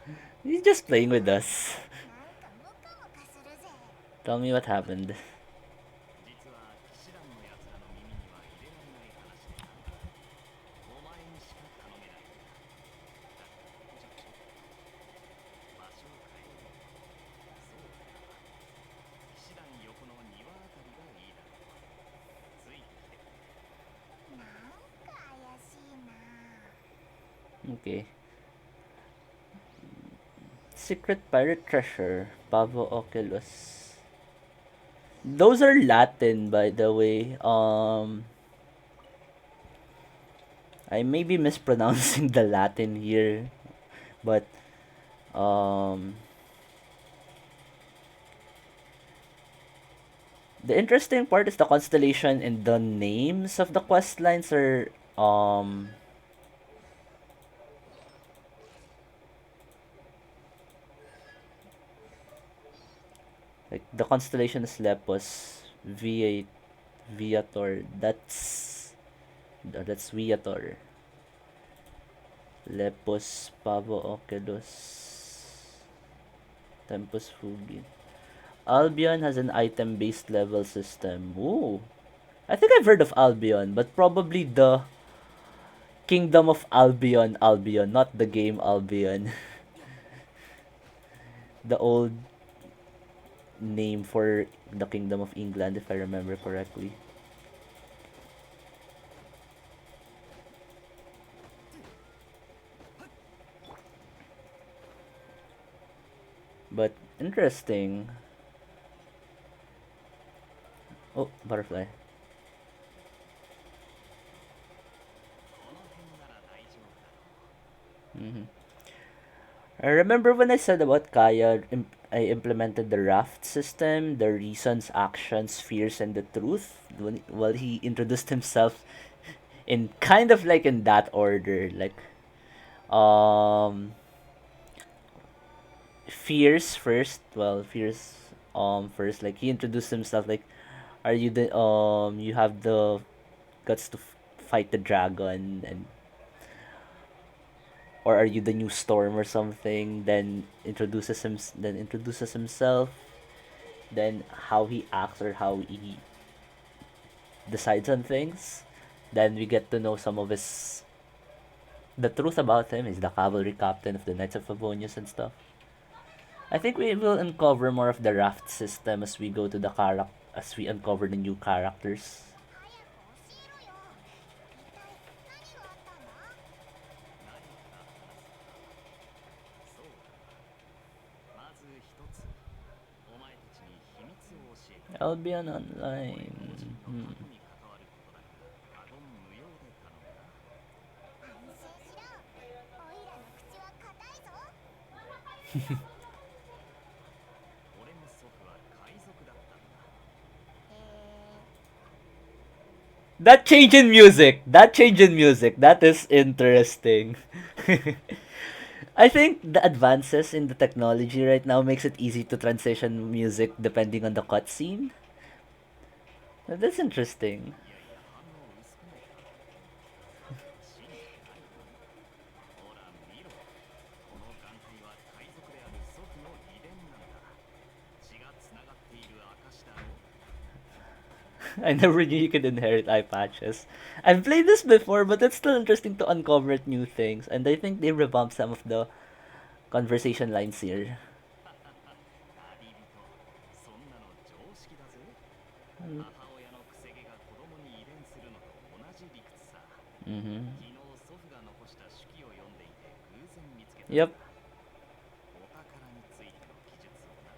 He's just playing with us. なんかムカムカするぜ。 Tell me what happened. 実は騎士団のやつらの Okay. Secret Pirate Treasure, Pavo Oculus. Those are Latin, by the way. I may be mispronouncing the Latin here, but um, the interesting part is the constellation and the names of the quest lines are like the constellation is Lepus, V8, Viator. That's Viator. Lepus, Pavo Oculus, Tempus Fugit. Albion has an item-based level system. Ooh. I think I've heard of Albion, but probably the Kingdom of Albion, Albion, not the game Albion. The old name for the Kingdom of England, if I remember correctly. But interesting. Oh, butterfly. hmm I remember when I said about Kaya, I implemented the raft system, the reasons, actions, fears, and the truth. Well, he introduced himself in kind of like in that order, like um, fears first. Well, fears first. Like he introduced himself. Like, are you the you have the guts to fight the dragon, and or are you the new storm or something? Then introduces himself, then how he acts or how he decides on things. Then we get to know some of his the truth about him. He's the cavalry captain of the Knights of Favonius and stuff. I think we will uncover more of the raft system as we go to the as we uncover the new characters. まず一つお前たちに秘密を教えてやる Albion 俺 Online. 個人の Hmm. 過去に関わることだから過言無用で頼むな安心しろオイラの口は硬いぞ俺の祖父は海賊だったんだへえ That change in music. That change in music. That is interesting. I think the advances in the technology right now makes it easy to transition music depending on the cutscene. That's interesting. いやいや反応薄くないか信じてないほら見ろこの眼帯は海賊である祖父の遺伝なんだ血がつながっている証だろ I never knew you could inherit eye patches. I've played this before, but it's still interesting to uncover new things, and I think they revamped some of the conversation lines here. 旅人そんなの常識だぜ Mm-hmm. 母親のくせ毛が子供に遺伝するのと同じ理屈さ Mm-hmm. 昨日祖父が残した手記を読んでいて偶然見つけた Yep. お宝についての記述をな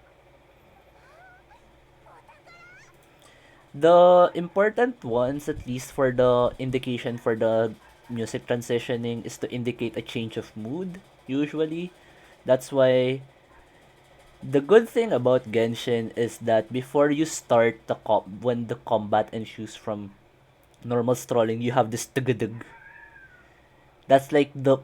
The important ones, at least for the indication for the music transitioning, is to indicate a change of mood, usually. That's why the good thing about Genshin is that before you start when the combat ensues from normal strolling, you have this tugudug. That's like the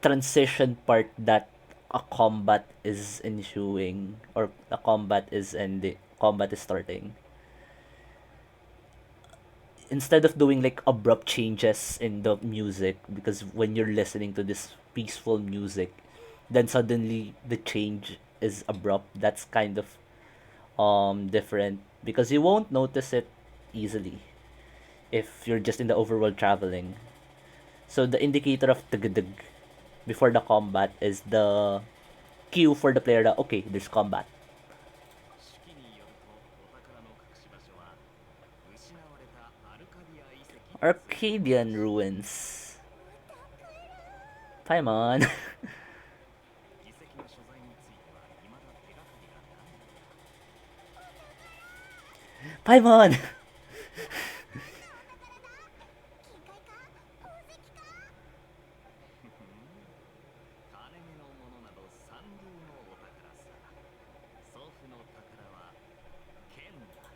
transition part that a combat is ensuing or a combat is ending, combat is starting. Instead of doing like abrupt changes in the music, because when you're listening to this peaceful music, then suddenly the change is abrupt. That's kind of different because you won't notice it easily if you're just in the overworld traveling. So the indicator of tugudug before the combat is the cue for the player that okay, there's combat. 手記によるとお宝の隠し場所は失われたアルカディア遺跡 Arcadian ruins. Paimon. 遺跡の所在については未だ手がかりがない。 Paimon! 金塊か宝石か。金目のものなど三流のお宝さ。祖父の宝は剣だ。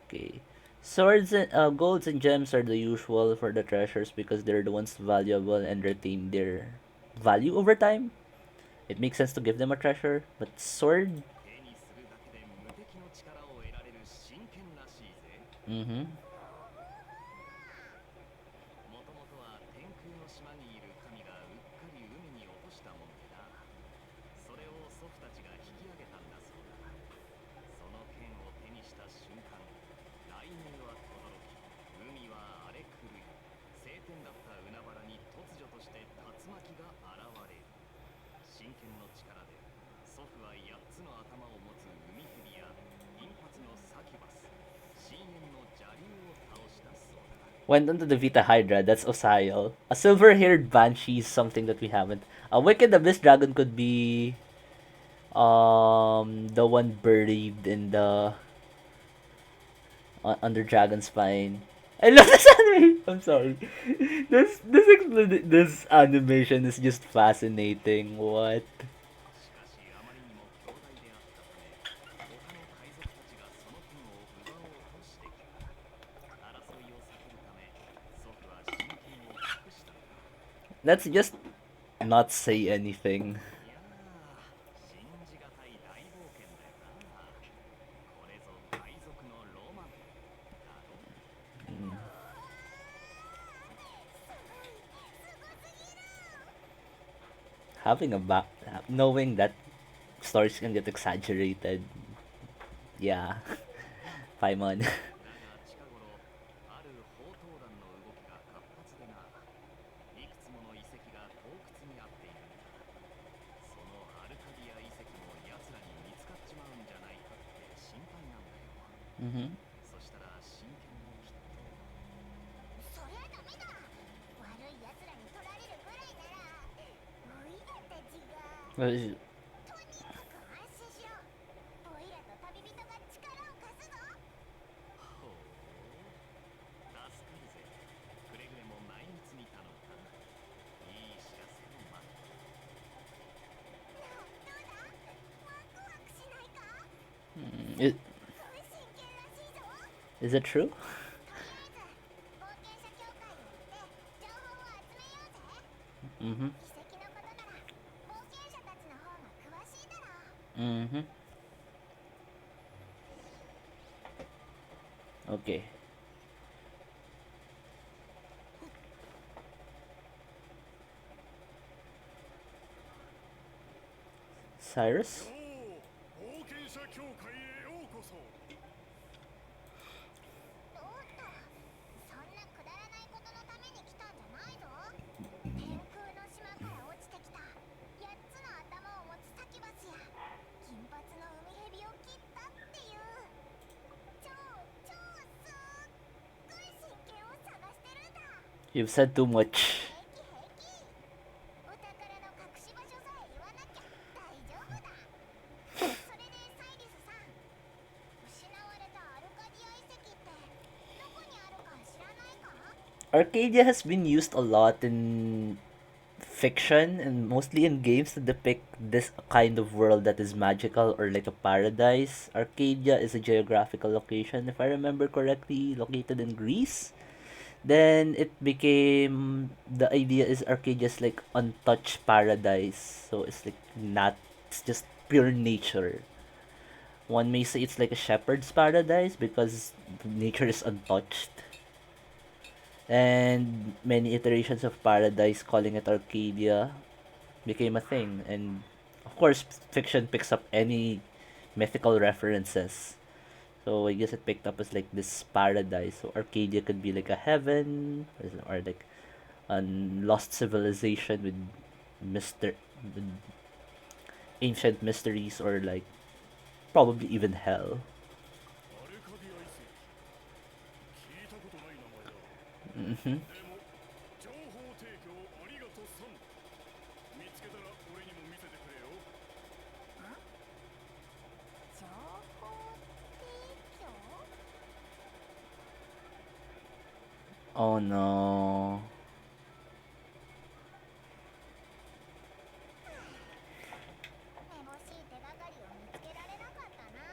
Okay. Swords and golds and gems are the usual for the treasures because they're the ones valuable and retain their value over time. It makes sense to give them a treasure, but sword. 手にするだけで無敵の力を得られる真剣らしいぜ。 Mm-hmm. もともとは天空の島にいる神がうっかり海に落としたもんでな。それを祖父たちが引き上げたんだそうだ。その剣を手にした瞬間、雷鳴は轟き、海は荒れ狂い、晴天だった海原に突如として竜巻が現れる。真剣の力で祖父は8つの頭を持つ海蛇や銀髪のサキュバス、深淵の邪竜を倒したそうだ。 Went on to defeat a Hydra, that's Osael. A silver-haired banshee is something that we haven't. A wicked abyss dragon could be the one buried in the under Dragon's Spine. I love this anime. I'm sorry. This animation is just fascinating. What? しかしあまりにも強大であったため、他の海賊たちがその剣を奪おうとしてきた。争いを避けるため、祖父は真剣を隠したのだ。 Let's just not say anything. いやー、信じがたい大冒険だよな。これぞ海賊のロマンだろ。 Having a back, knowing that stories can get exaggerated. Yeah. Paimon. だが近頃、ある宝刀団の動きが活発でな。いくつもの遺跡が洞窟にあっているんだ。そのアルカディア遺跡も奴らに見つかっちまうんじゃないかって心配なんだよ。 Mm-hmm. そしたら真剣もきっと。そりゃダメだ。悪い奴らに取られるぐらいならオイラたちが。とにかく安心しろ。オイラと旅人が力を貸すぞ。ほう、助かるぜ。くれぐれも内密に頼むか。いい知らせを待って。どうだワクワクしないか。 Is, すごい真剣らしいぞ。 is it true? とりあえず冒険者協会へ行って情報を集めようぜ。 Mm-hmm. 遺跡のことなら冒険者たちの方が詳しいだろう。 Mm-hmm. Okay. Cyrus? 冒険者協会へようこそ。おっと、そんなくだらないことのために来たんじゃないぞ。天空の島から落ちてきた8つの頭を持つサキュバスや金髪の海蛇を切ったっていう超すっごい真剣を探してるんだ。 You've said too much. 平気。お宝の隠し場所さえ言わなきゃ大丈夫だ。それでサイリスさん、失われたアルカディア遺跡ってどこにあるか知らないか。 Arcadia has been used a lot in fiction and mostly in games to depict this kind of world that is magical or like a paradise. Arcadia is a geographical location, if I remember correctly, located in Greece. Then it became the idea is Arcadia's like untouched paradise. So it's like not it's just pure nature. One may say it's like a shepherd's paradise because nature is untouched. And many iterations of Paradise calling it Arcadia became a thing. And of course, fiction picks up any mythical references. So I guess it picked up as like this paradise. So Arcadia could be like a heaven or like a lost civilization with with ancient mysteries or like probably even hell. アルカディア遺跡。聞いたことない名前だ。 Mm-hmm. でも情報提供ありがとさん。Oh no. めぼしい手がかりを見つけられなかったな。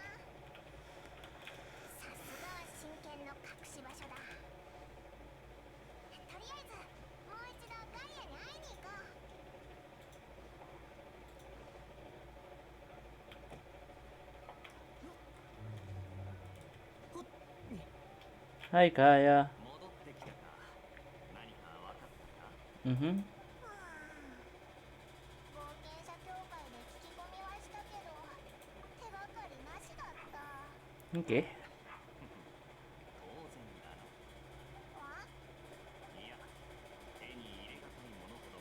さすがは真剣の隠し場所だ。とりあえずもう一度ガイアに会いに行こう。Hi, Kaya. 戻ってきたか。何か分かったか。 Mm-hmm. 冒険者協会で聞き込みはしたけど手がかりなしだった。Okay. 当然だな。わいや、手に入れがたいものほど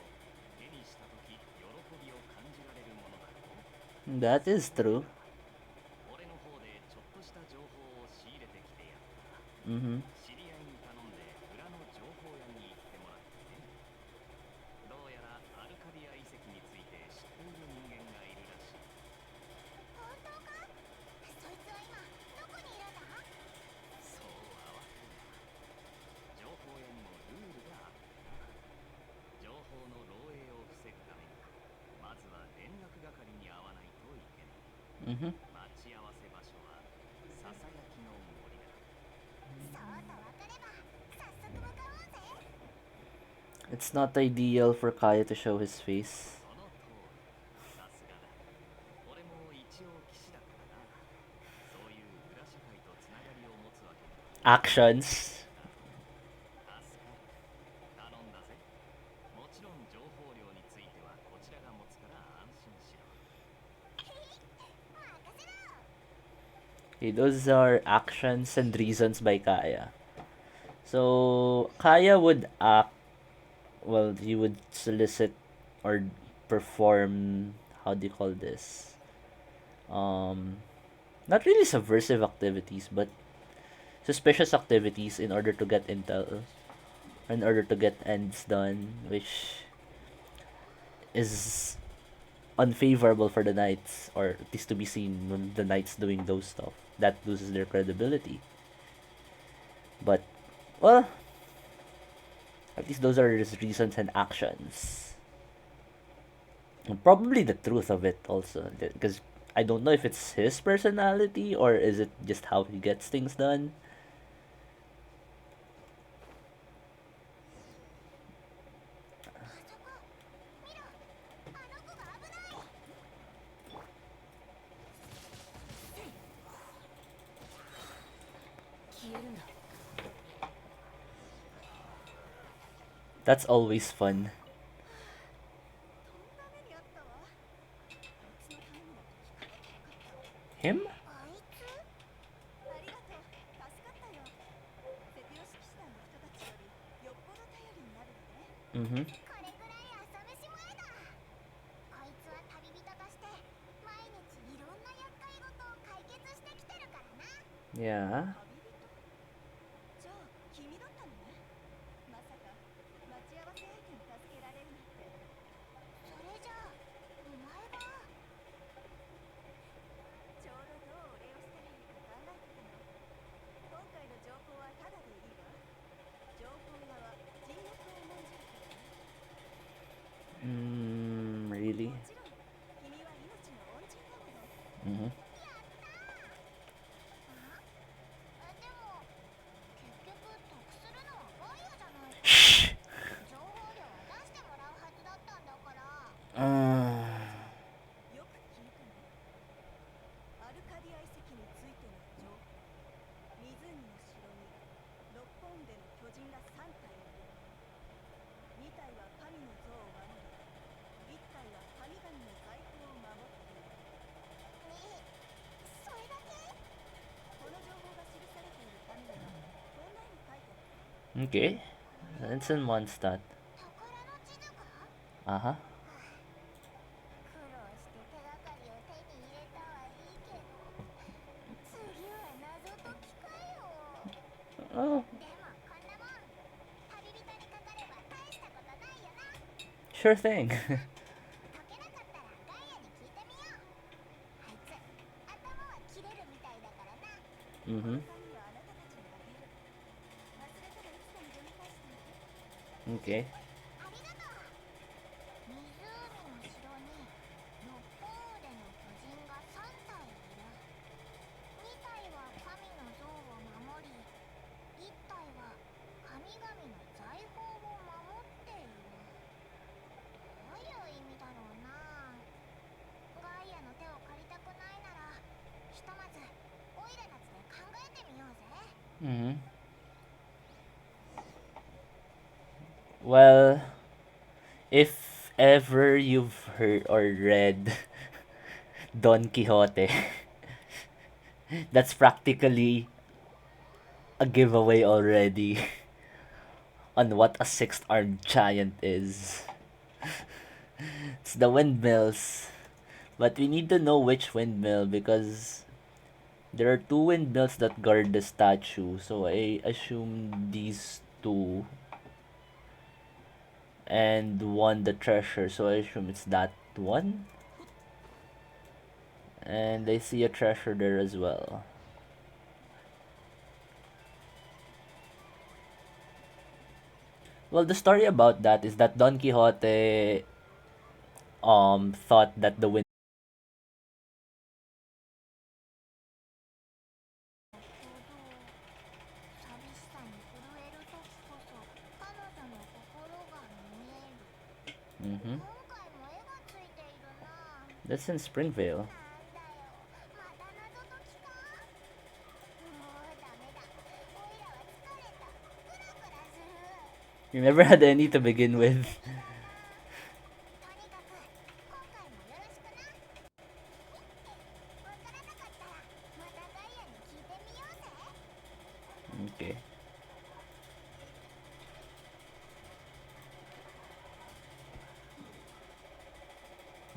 手にした時喜びを感じられるものだろう。 That is true. 俺の方でちょっとした情報を仕入れてきてやった。 Mm-hmm. 知り合いに頼んで裏の情報屋に行ってもらってね。どうやらアルカディア遺跡について知っている人間がいるらしい。本当か？そいつは今どこにいるんだ？そう慌てるな。情報屋にもルールがあってな。情報の漏洩を防ぐためにまずは連絡係に会わないといけない。 Mm-hmm. 待ち合わせ場所はささやきの森だ。そうとわかれば早速向かおうぜ。 It's not ideal for Kaya to show his face. その通り。さすがだ。俺も一応騎士だからな。そういう裏社会とつながりを持つわけには。 Actions. 助かる。頼んだぜ。もちろん情報量についてはこちらが持つから安心しろ。 任せろ。 Okay, those are actions and reasons by Kaya. So Kaya would act, well, he would solicit or perform, how do you call this? Um Not really subversive activities, but suspicious activities in order to get intel, in order to get ends done, which is unfavorable for the knights, or at least to be seen when the knights doing those stuff. That loses their credibility. But, well, at least those are his reasons and actions. And probably the truth of it also, because I don't know if it's his personality or is it just how he gets things done. あそこ見ろ。あの子が危ない。 消えるんだ。 That's always fun. とんだ目にあったわ。あいつのためにだと聞かなきゃよかった。 Him? あいつ？ありがとう。助かったよ。セピオ式士団の人たちよりよっぽど頼りになるのね。 Mm-hmm. これくらい朝飯前だ。こいつは旅人として毎日いろんな厄介事を解決してきてるからな。 Yeah. 旅人？じゃあ君だったのね。まさか待ち合わせ相手に助けられるなんて。それじゃあお前が。ちょうどどうお礼をしたらいいか考えてたの。今回の情報はタダでいいわ。情報屋は人脈を重んじるからね。 Really? もちろん君は命の恩人だもの。 Mm-hmm. やったー。でも結局得するのはガイアじゃないか。 Shh. 情報量は出してもらうはずだったんだから。 よく聞いたの？アルカディア遺跡についての情報。湖の城に6本での巨人が3体いる。2体は神の像を守り、1体は神々の財宝を守っている。ねえ、それだけ？この情報が記されている紙にはこんなに書いてあった。 Okay. That's in one stat. 宝の地図か？ Uh-huh. 苦労して手がかりを手に入れたはいいけど、次は謎解きかよ。 Oh, でもこんなもん旅人にかかれば大したことないよな。 sure thing. 解けなかったらガイアに聞いてみよう。あいつ頭は切れるみたいだからな。 Mm-hmm. 紙はあなたたちにあげる。忘れたらいつでも読み返して。Okay. ありがとう。湖の城に六本腕の巨人が3体いる。2体は神の像を守り、1体は神々の財宝を守っている。どういう意味だろうな。ガイアの手を借りたくないなら、ひとまずオイラたちで考えてみようぜ。Mm-hmm. Well, if ever you've heard or read Don Quixote, that's practically a giveaway already on what a sixth-armed giant is. It's the windmills. But we need to know which windmill because there are two windmills that guard the statue. So I assume these two and one the treasure. So I assume it's that one. And I see a treasure there as well. Well, the story about that is that Don Quixote thought that the wind 寂しさに震える時こそ彼女の心が見える。mm-hmm. 今回も絵がついているな。 That's in Springvale. なんだよ、また謎解きか。もうダメだ。オイラは疲れた。クラクラする。You never had any to begin with. だな。とにかく今回もよろしくな。わからなかったらまたガイアに聞いてみようぜ。Okay.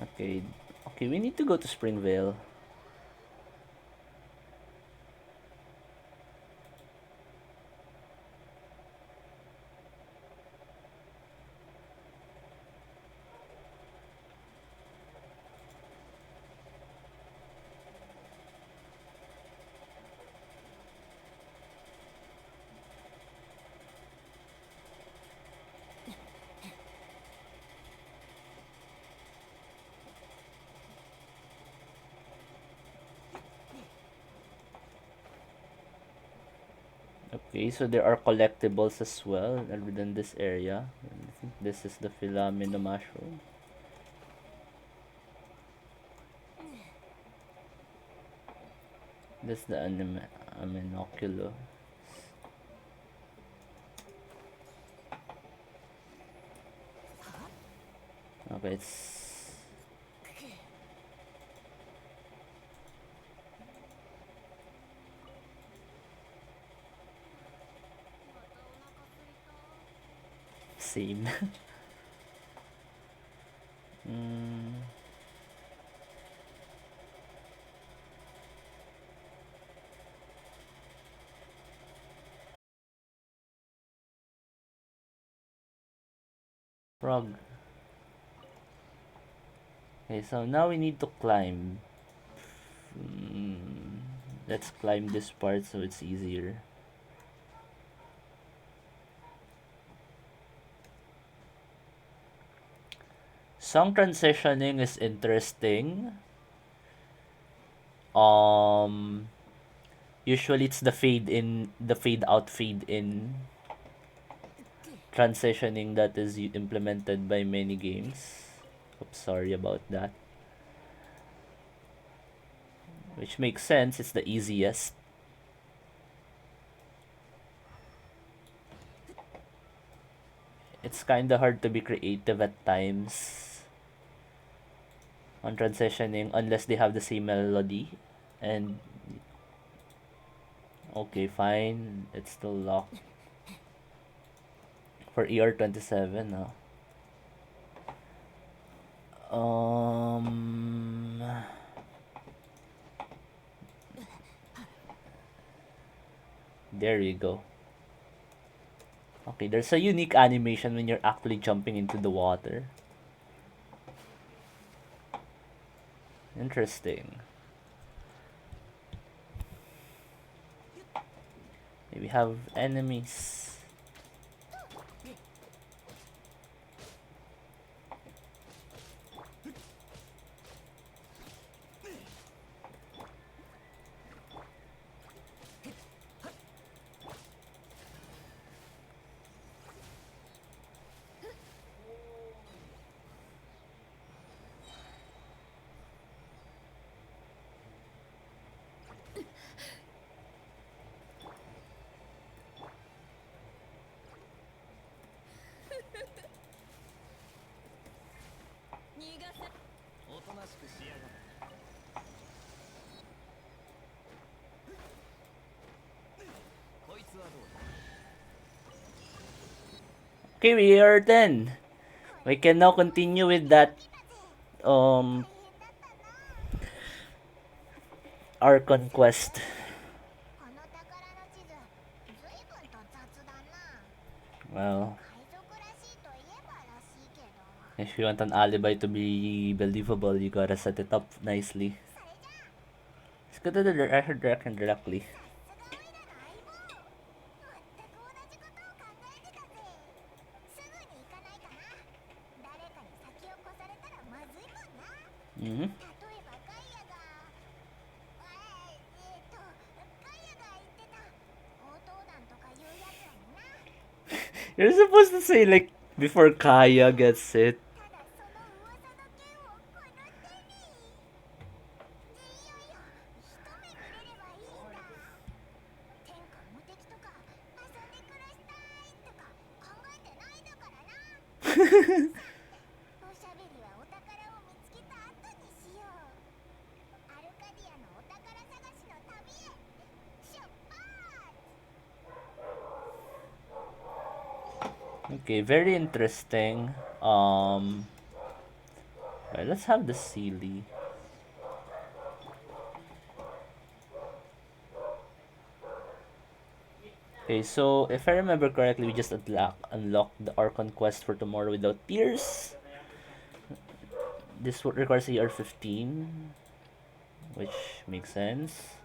Okay. Okay, we need to go to Springvale. Okay, so there are collectibles as well within this area. I think this is the Philomena mushroom. This is the Aminoculo. Okay, it's same. mm, frog. Okay, so now we need to climb. Mm, let's climb this part so it's easier. Song transitioning is interesting. Um, Usually it's the fade in, the fade out, fade in transitioning that is implemented by many games. Oops, sorry about that. Which makes sense, it's the easiest. It's kinda hard to be creative at times on transitioning unless they have the same melody. And okay, fine, it's still locked for ER27 now. There you go. Okay, there's a unique animation when you're actually jumping into the water. Interesting. We have enemies. Okay, we are 10. We can now continue with that um 大変だったな。 our conquest. この宝の地図、ずいぶんと雑だな。 Well, 海賊らしいといえばらしいけど。 if you want an alibi to be believable, you gotta set it up nicely. それじゃあ、 Let's go to the direction directly. さすがオイラの相棒。全く同じことを考えてたぜ。すぐに行かないかな。誰かに先を越されたらまずいもんな。 Mm-hmm. 例えばガイアが、ガイアが言ってた強盗団とかいうやつらにな。 You're supposed to say like before Kaya gets it. ただその噂の件をこの手に。いよいよ一目見れればいいんだ。天下無敵とか遊んで暮らしたいとか考えてないだからな。おしゃべりはお宝を見つけた後にしよう。アルカディアのお宝探しの旅へ出発。 Okay, very interesting. Right, let's have the Sealy. Okay, so if I remember correctly, we just unlocked the Archon quest for tomorrow without tears. This requires AR 15, which makes sense.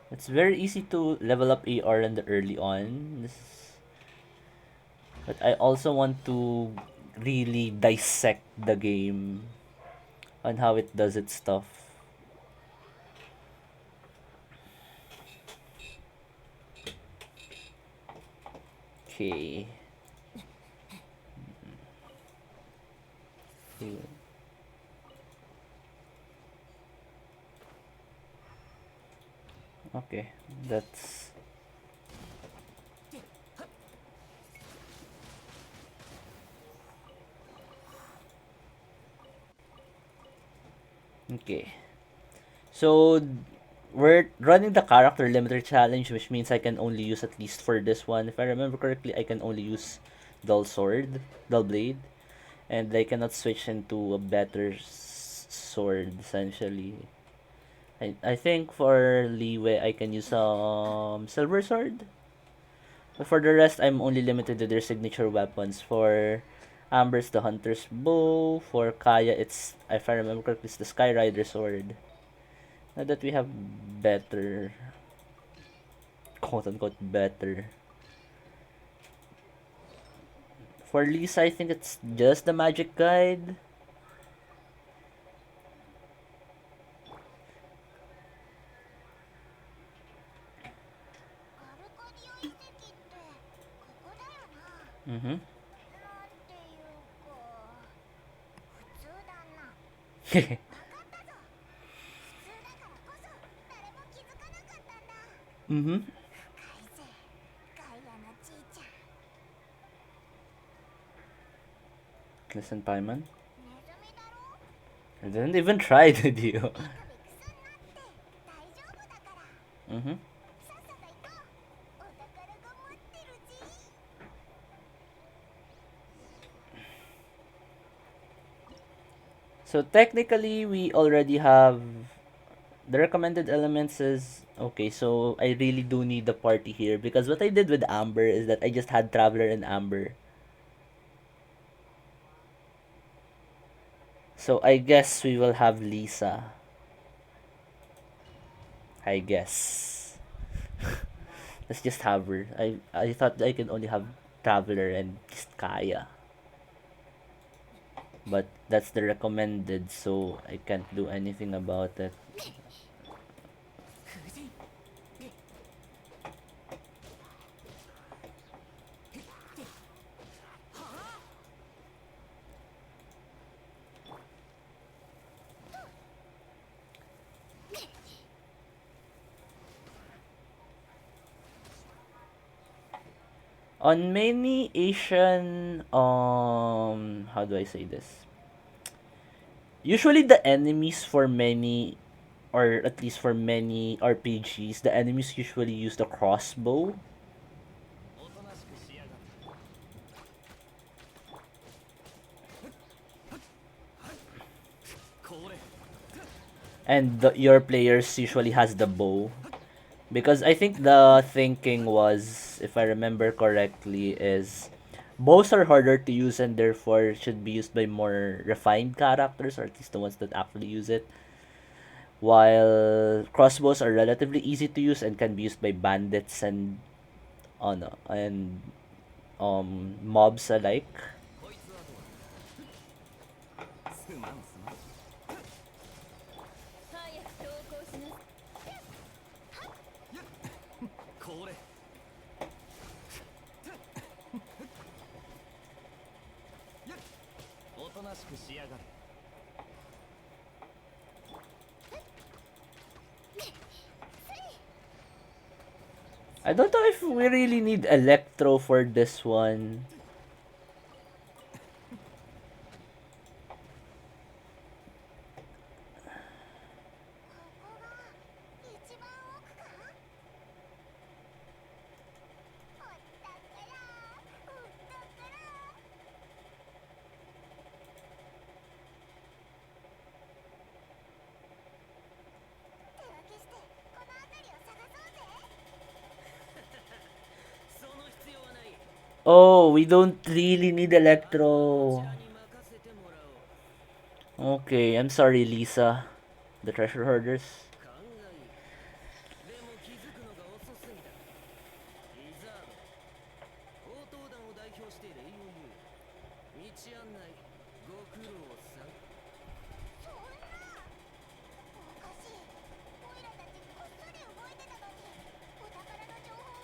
It's very easy to level up AR in the early on. But I also want to really dissect the game on how it does its stuff. Okay. Okay, that's okay. So we're running the character limiter challenge, which means I can only use at least for this one. If I remember correctly, I can only use dull blade, and I cannot switch into a better sword essentially. I think for leeway I can use silver sword. But for the rest, I'm only limited to their signature weapons. For Amber's the Hunter's Bow. For Kaya, it's, if I remember correctly, it's the Skyrider sword. Now that we have better, quote unquote, better. For Lisa, I think it's just the Magic Guide. Mm-hmm. なんていうか、普通だな。 mm-hmm. わかったぞ。普通だからこそ誰も気づかなかったんだ。 Mm-hmm. 深いぜ、ガイアのじいちゃん。 Listen, Paimon. ネズミだろ。 I didn't even try, did you? ビクビクすんなって大丈夫だから。 Mm-hmm. さっさと行こう。お宝が待ってるぜ。 So technically, we already have the recommended elements is okay. So I really do need the party here because what I did with Amber is that I just had Traveler and Amber. So I guess we will have Lisa. I guess. Let's just have her. I thought I could only have Traveler and just Kaya. But that's the recommended, so I can't do anything about it. On many Asian, how do I say this? Usually the enemies for many or at least for many RPGs, the enemies usually use the crossbow. おとなしくしやがれ。これ And your players usually has the bow. Because I think the thinking was, if I remember correctly, is bows are harder to use and therefore should be used by more refined characters, or at least the ones that actually use it. While crossbows are relatively easy to use and can be used by bandits and mobs alike. こいつはどうだ。すまんすまん。早く投降しなさこれおとなしくしやがれ。 I don't know if we really need Electro for this one. ここが一番奥か。おったからおったから。手分けしてこの辺りを探そうぜ。その必要はない。 Oh, we don't really need こ Electro. ちらに任せてもらおう。 Okay, I'm sorry, Lisa. The treasure hoarders. 勘がいい。でも気づくのが遅すぎた。リザード。応答団を代表して礼を言う。道案内ご苦労さん。そんな。おかしい。オイラたちこっそり動いてたのに、お宝の情報は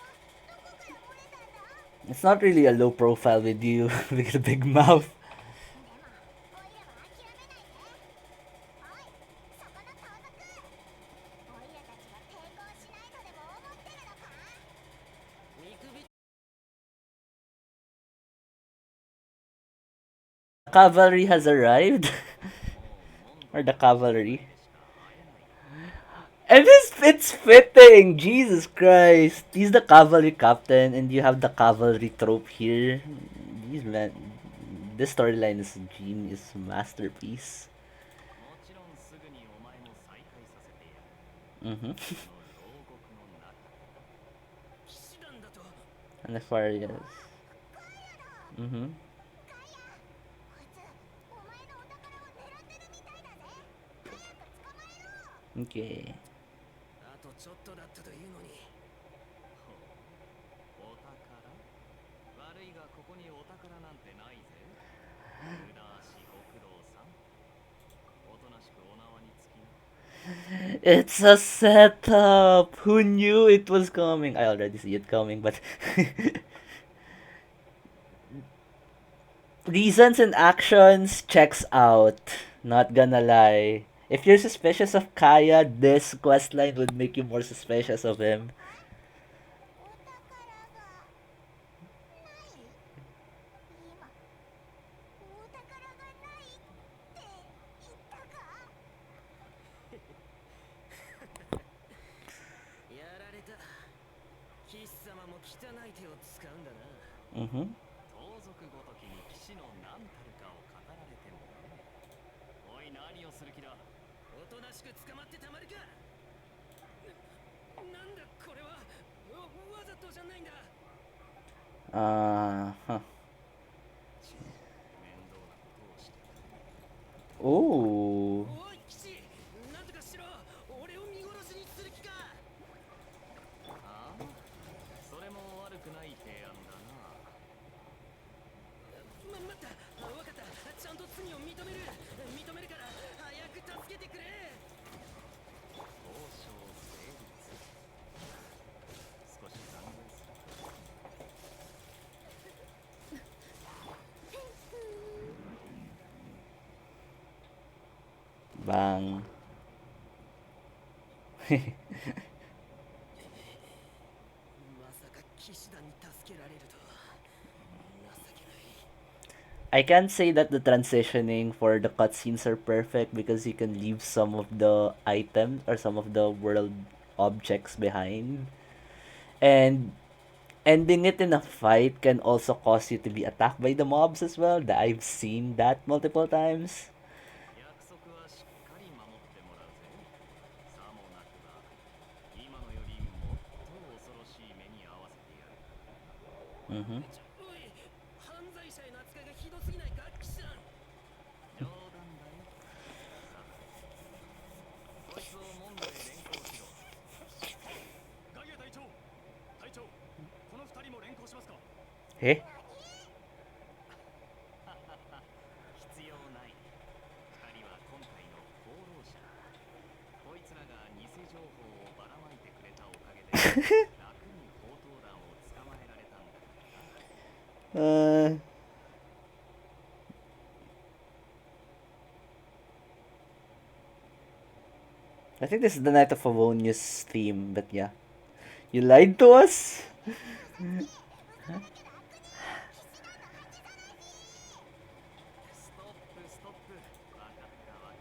どこから漏れたんだ。 It's not really a low profile with you with a big mouth. でもオイラは諦めないぜ。おい、そこの盗賊。オイラたちが抵抗しないとでも思ってるのか。見くび Cavalry has arrived. Or the cavalry. And it's fitting. Jesus Christ. He's the cavalry captain and you have the cavalry trope here. These man this storyline is a genius masterpiece. もちろんすぐにお前も再会させてやる。 Mm-hmm. この牢獄の中。騎士団だと。 And as far as mm-hmm. カイヤ、こいつお前のお宝を狙ってるみたいだぜ。早く捕まえろ。 Okay. あとちょっとだったというのに。ほう、お宝？悪いがここにお宝なんてないぜ。無駄足ご苦労さん。おとなしくお縄につきな。 It's a setup. Who knew it was coming? I already see it coming, but reasons and actions checks out. Not gonna lie. If you're suspicious of Kaya, this questline would make you more suspicious of him. お宝がない。今お宝がないって言ったか。やられた。騎士様も汚い手を使うんだな。 Mm-hmm. 盗賊ごときに騎士の何たるかを語られてもね。おい、何をする気だ。おとなしく捕まってたまるか。なんだこれは。わざとじゃないんだ。 Uh-huh. 面倒なことをして。 Ooh. おい騎士、なんとかしろ。俺を見殺しにする気か。ああ、それも悪くない提案だな。待った、わかった。ちゃんと罪を認めるから早く助けてくれ。交渉成立。少し残念する。 Bang. まさか騎士団に助けられるとは。情けない。I can't say that the transitioning for the cutscenes are perfect because you can leave some of the items or some of the world objects behind. And ending it in a fight can also cause you to be attacked by the mobs as well. I've seen that multiple times. 約束はしっかり守ってもらうぜ。さもなくば、今のよりもっと恐ろしい目に遭わせてやる。Mm-hmm. おい、犯罪者への扱いがひどすぎないか、騎士団。冗談だよ。さあ、こいつを門で連行しろ。ガゲ隊長、隊長、この二人も連行しますか。Eh? 必要ない。二人は今回の功労者だ。こいつらが偽情報をばらまいてくれたおかげで楽に強盗団を捕まえられたんだからな。 I think this is the Night of Favonius theme, but yeah. You lied to us? ストップストップ。わかったわかっ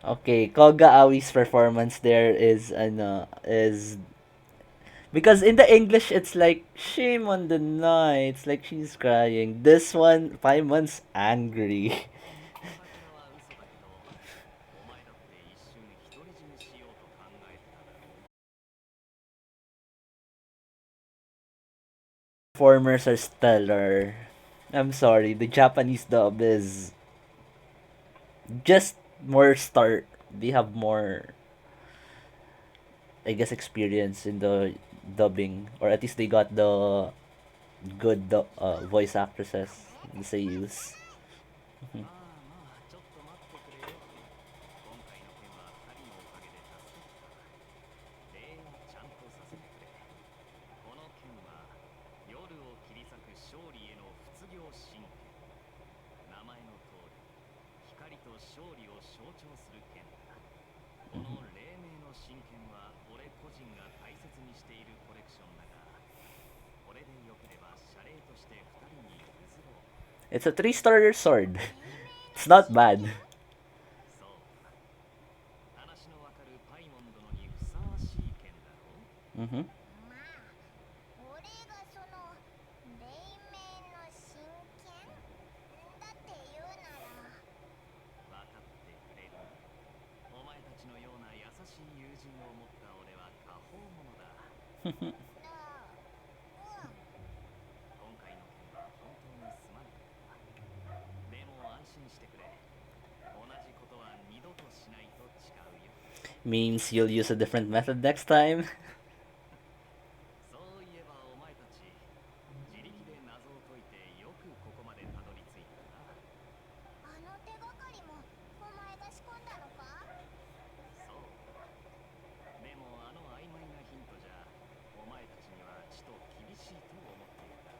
た。 Okay, Koga Aoi's performance there is because in the English it's like shame on the night. It's like she's crying. This one, Paimon's angry. お宝は嘘だけど、お前だって一瞬独り占めしようと考えてただろう。Performers are stellar. I'm sorry, the Japanese dub is just more star. They have more, I guess, experience in the dubbing, or at least they got the good voice actresses, the seiyus. まあまあ、ちょっと待ってくれよ。今回の件は二人のおかげで助かった。礼をちゃんとさせてくれ。この剣は夜を切り裂く勝利への仏行神剣。名前の通り、光と勝利を象徴する剣だ。この黎明の神剣は俺個人が大切にしているコレクションだが、これでよければ謝礼として二人に譲ろう。 It's a 3-star sword. It's not bad. そうだ。話のわかるパイモン殿にふさわしい剣だろう。 Mm-hmm. まあ俺がその黎明の真剣だって言うなら分かってくれるな。お前たちのような優しい友人を持った俺は果報者だ。今回の件は本当にすまなかった。でも安心してくれ。同じことは二度としないと誓うよ。 Means you'll use a different method next time. そういえばお前たち、自力で謎を解いてよくここまでたどり着いたな。あの手がかりもお前が仕込んだのか。そう。でもあの曖昧なヒントじゃ、お前たちにはちと厳しいと思っていた。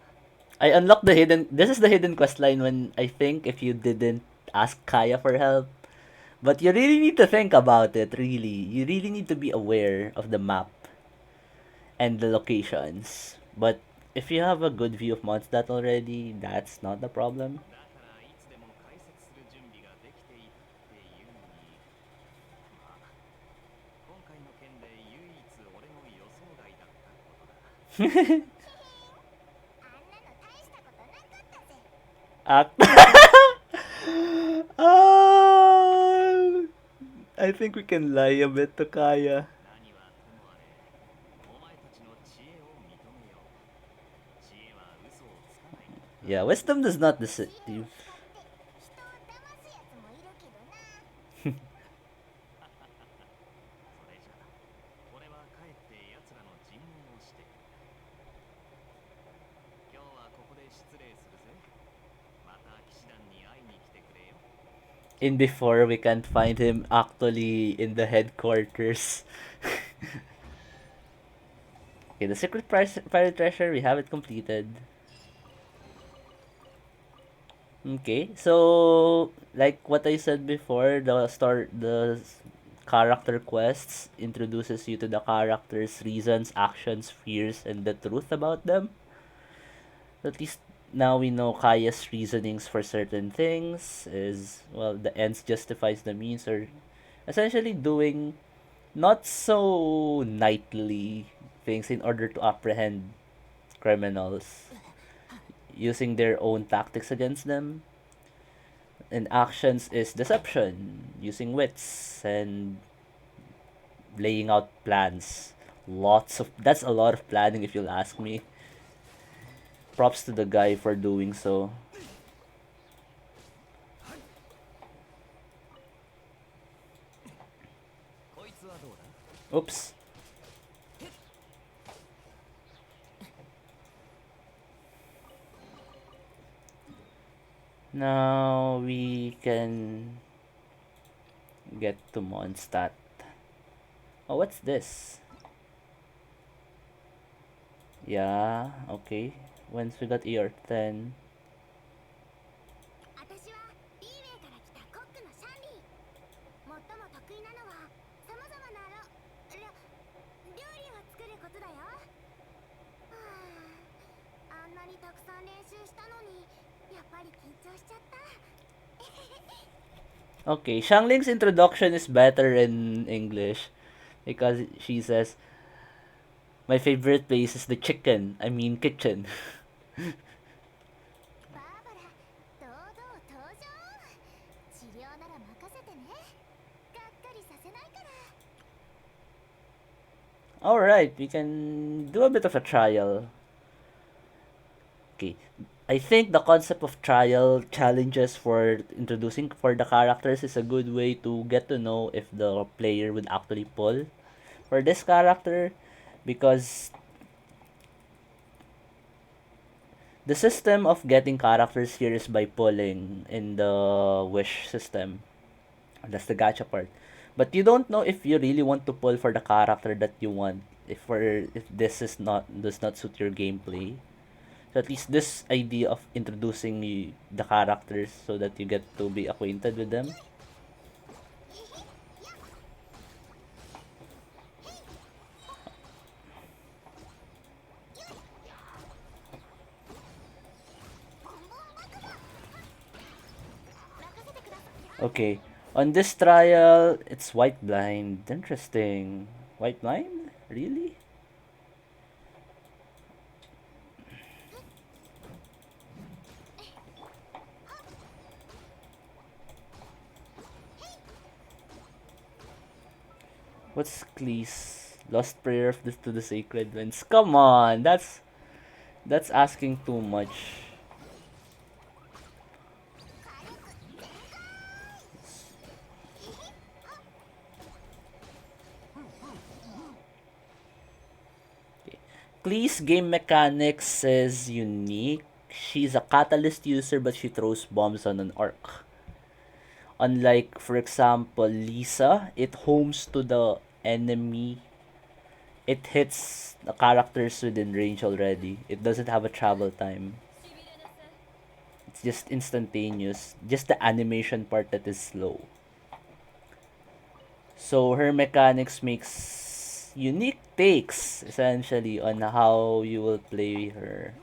I unlocked the hidden. This is the hidden quest line when I think if you didn't ask Kaya for help. But you really need to think about it, really. You really need to be aware of the map and the locations. But if you have a good view of Mondstadt already, that's not the problem. だからいつでも解説する準備ができていたっていうのに、まあ今回の件で唯一俺の予想外だったことだ。あんなの大したことなかったぜ。 I think we can lie a bit to Kaya. 何はともあれ、お前たちの知恵を認めよう。知恵は嘘をつかないんだ。 Yeah, wisdom does not deceive. 知恵を使って人を騙すやつもいるけどな。それじゃあ、俺は帰って奴らの尋問をしてくる。今日はここで失礼するぜ。また騎士団に会いに来てくれよ。 In before we can't find him actually in the headquarters. Okay, the secret pirate treasure, we have it completed. Okay, so like what I said before, the character quests introduces you to the characters' reasons, actions, fears, and the truth about them. At least now we know Kaya's reasonings for certain things is, well, the ends justifies the means, or essentially doing not so knightly things in order to apprehend criminals, using their own tactics against them. And actions is deception, using wits and laying out plans. Lots of That's a lot of planning if you'll ask me. Props to the guy for doing so. Oops. Now we can get to Mondstadt. Oh, what's this? Yeah, okay. Once we got ER10. 私はリーウェイから来たコックのシャンリー。最も得意なのはさまざまな料理を作ることだよ。はあ、あんなにたくさん練習したのにやっぱり緊張しちゃった。Okay, Shangling's introduction is better in English because she says, "My favorite place is the kitchen." バーバラ、堂々登場。治療なら任せてね。がっかりさせないから。Alright, we can do a bit of a trial. Okay. I think the concept of trial challenges for introducing for the characters is a good way to get to know if the player would actually pull for this character, because the system of getting characters here is by pulling in the wish system. That's the gacha part. But you don't know if you really want to pull for the character that you want, if this is not does not suit your gameplay. So at least this idea of introducing the characters so that you get to be acquainted with them. Okay. On this trial, it's white blind. Interesting. White blind? Really? What's Klee's lost prayer of this to the sacred winds? Come on, that's asking too much. Okay. Klee's game mechanics is unique. She's a catalyst user, but she throws bombs on an arc. Unlike, for example, Lisa, it homes to the enemy. It hits the characters within range already. It doesn't have a travel time. It's just instantaneous. Just the animation part that is slow. So her mechanics makes unique takes essentially on how you will play her.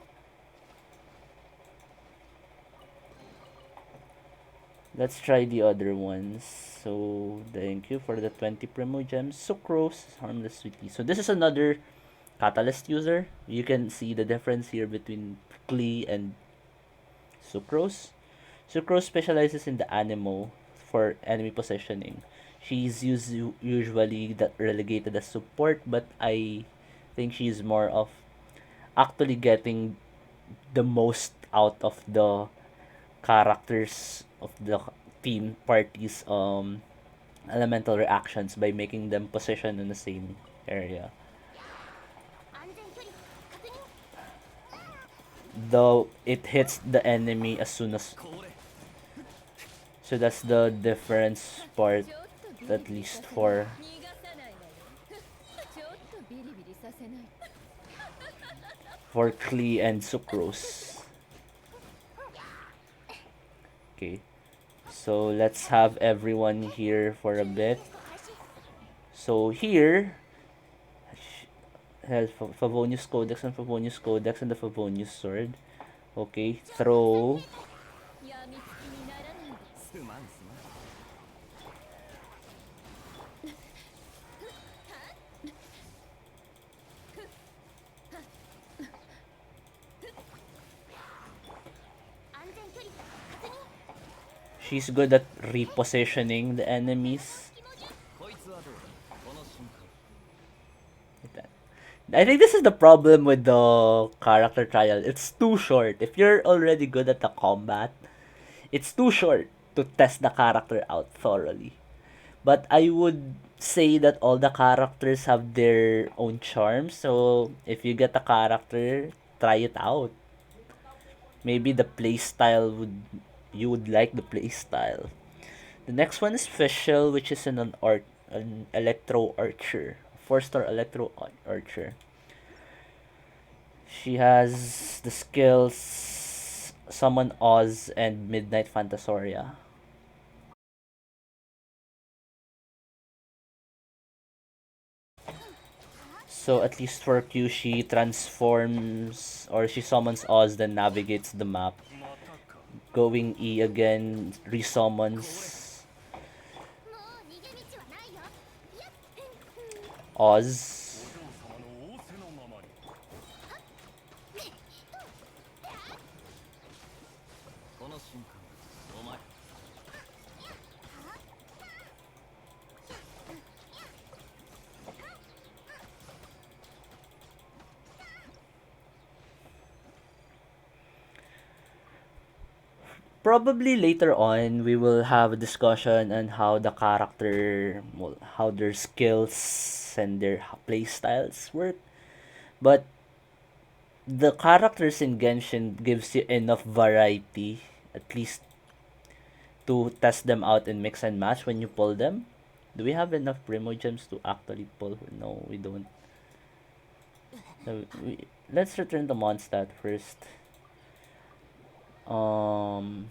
Let's try the other ones. So, thank you for the 20 Primo Gems. Sucrose, Harmless Sweetie. So, this is another Catalyst user. You can see the difference here between Klee and Sucrose. Sucrose specializes in the Anemo for enemy positioning. She's usually relegated as support, but I think she's more of actually getting the most out of the characters of the team parties elemental reactions by making them position in the same area. Though it hits the enemy as soon as, so that's the difference part, at least for Klee and Sucrose. Okay, so let's have everyone here for a bit. So here has Favonius Codex and Favonius Codex and the Favonius Sword. Okay, throw. やみつきにならないで。すまんすまん。安全距離確認。 She's good at repositioning the enemies. こいつはどうだ。この瞬間。 I think this is the problem with the character trial. It's too short. If you're already good at the combat, it's too short to test the character out thoroughly. But I would say that all the characters have their own charm. So if you get a character, try it out. Maybe the playstyle would you would like the playstyle. The next one is Fischl, which is an electro archer, 4-star electro archer. She has the skills Summon Oz and Midnight Phantasoria. So at least for Q, she transforms or she summons Oz, then navigates the map. またか。 Going E again, resummons もう逃げ道はないよ。やっ Oz. お嬢様の仰せのままに。この瞬間、お前。 Probably later on we will have a discussion on how the character, well, how their skills and their play styles work. But the characters in Genshin gives you enough variety, at least to test them out and mix and match when you pull them. Do we have enough Primo Gems to actually pull? No, we don't. Let's return to Mondstadt first. Um,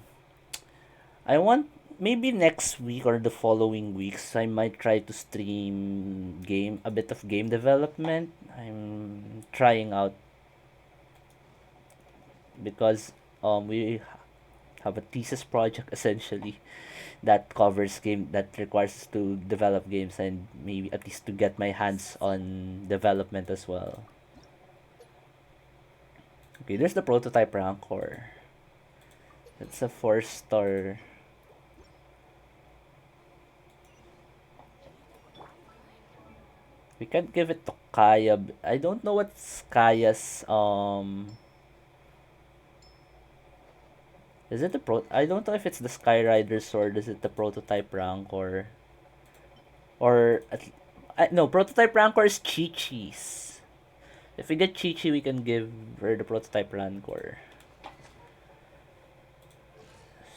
I want maybe next week or the following weeks I might try to stream a bit of game development. I'm trying out because we have a thesis project essentially that covers game that requires us to develop games and maybe at least to get my hands on development as well. Okay, there's the prototype Rancor. That's a 4-star. We can give it to Kaya. I don't know what's Kaya's is it the pro I don't know if it's the Skyrider sword, is it the prototype Rancor? Or no, prototype Rancor is Chi-Chi's. If we get Chi-Chi, we can give her the prototype Rancor.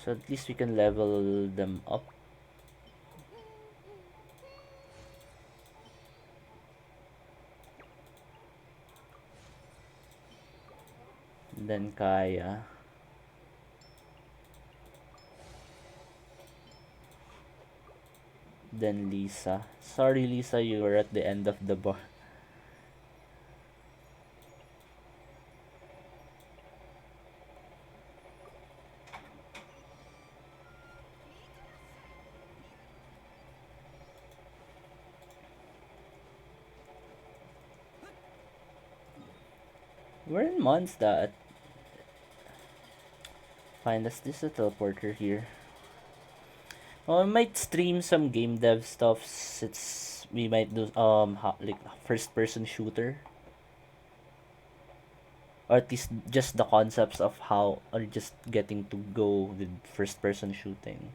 So at least we can level them up. Then Kaya. Then Lisa. Sorry, Lisa, you were at the end of the bar. Where in Mondstadt? Find us this a teleporter here. Well, we might stream some game dev stuff. We might do like first person shooter, or at least just the concepts of how, or just getting to go with first person shooting.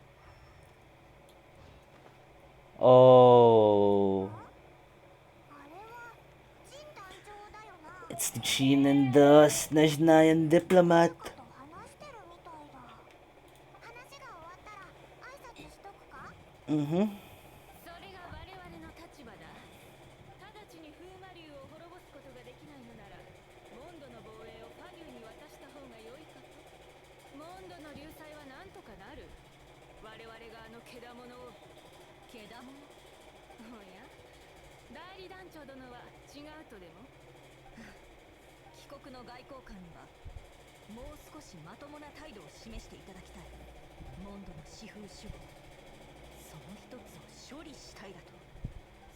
Oh, あれは陳隊長だよな。 it's the Chin and the Snezhnayan diplomat. と話してるみたいだ。話が終わったら挨拶しとくか。 Mm-hmm. それが我々の立場だ。直ちに風魔竜を滅ぼすことができないのなら、モンドの防衛をファ竜に渡した方が良いかと。モンドの流祭はなんとかなる。我々があのけだものを。けだもの？おや？代理団長殿は違うとでも？帰国の外交官にはもう少しまともな態度を示していただきたい。モンドの四風守護、その一つを処理したいだと。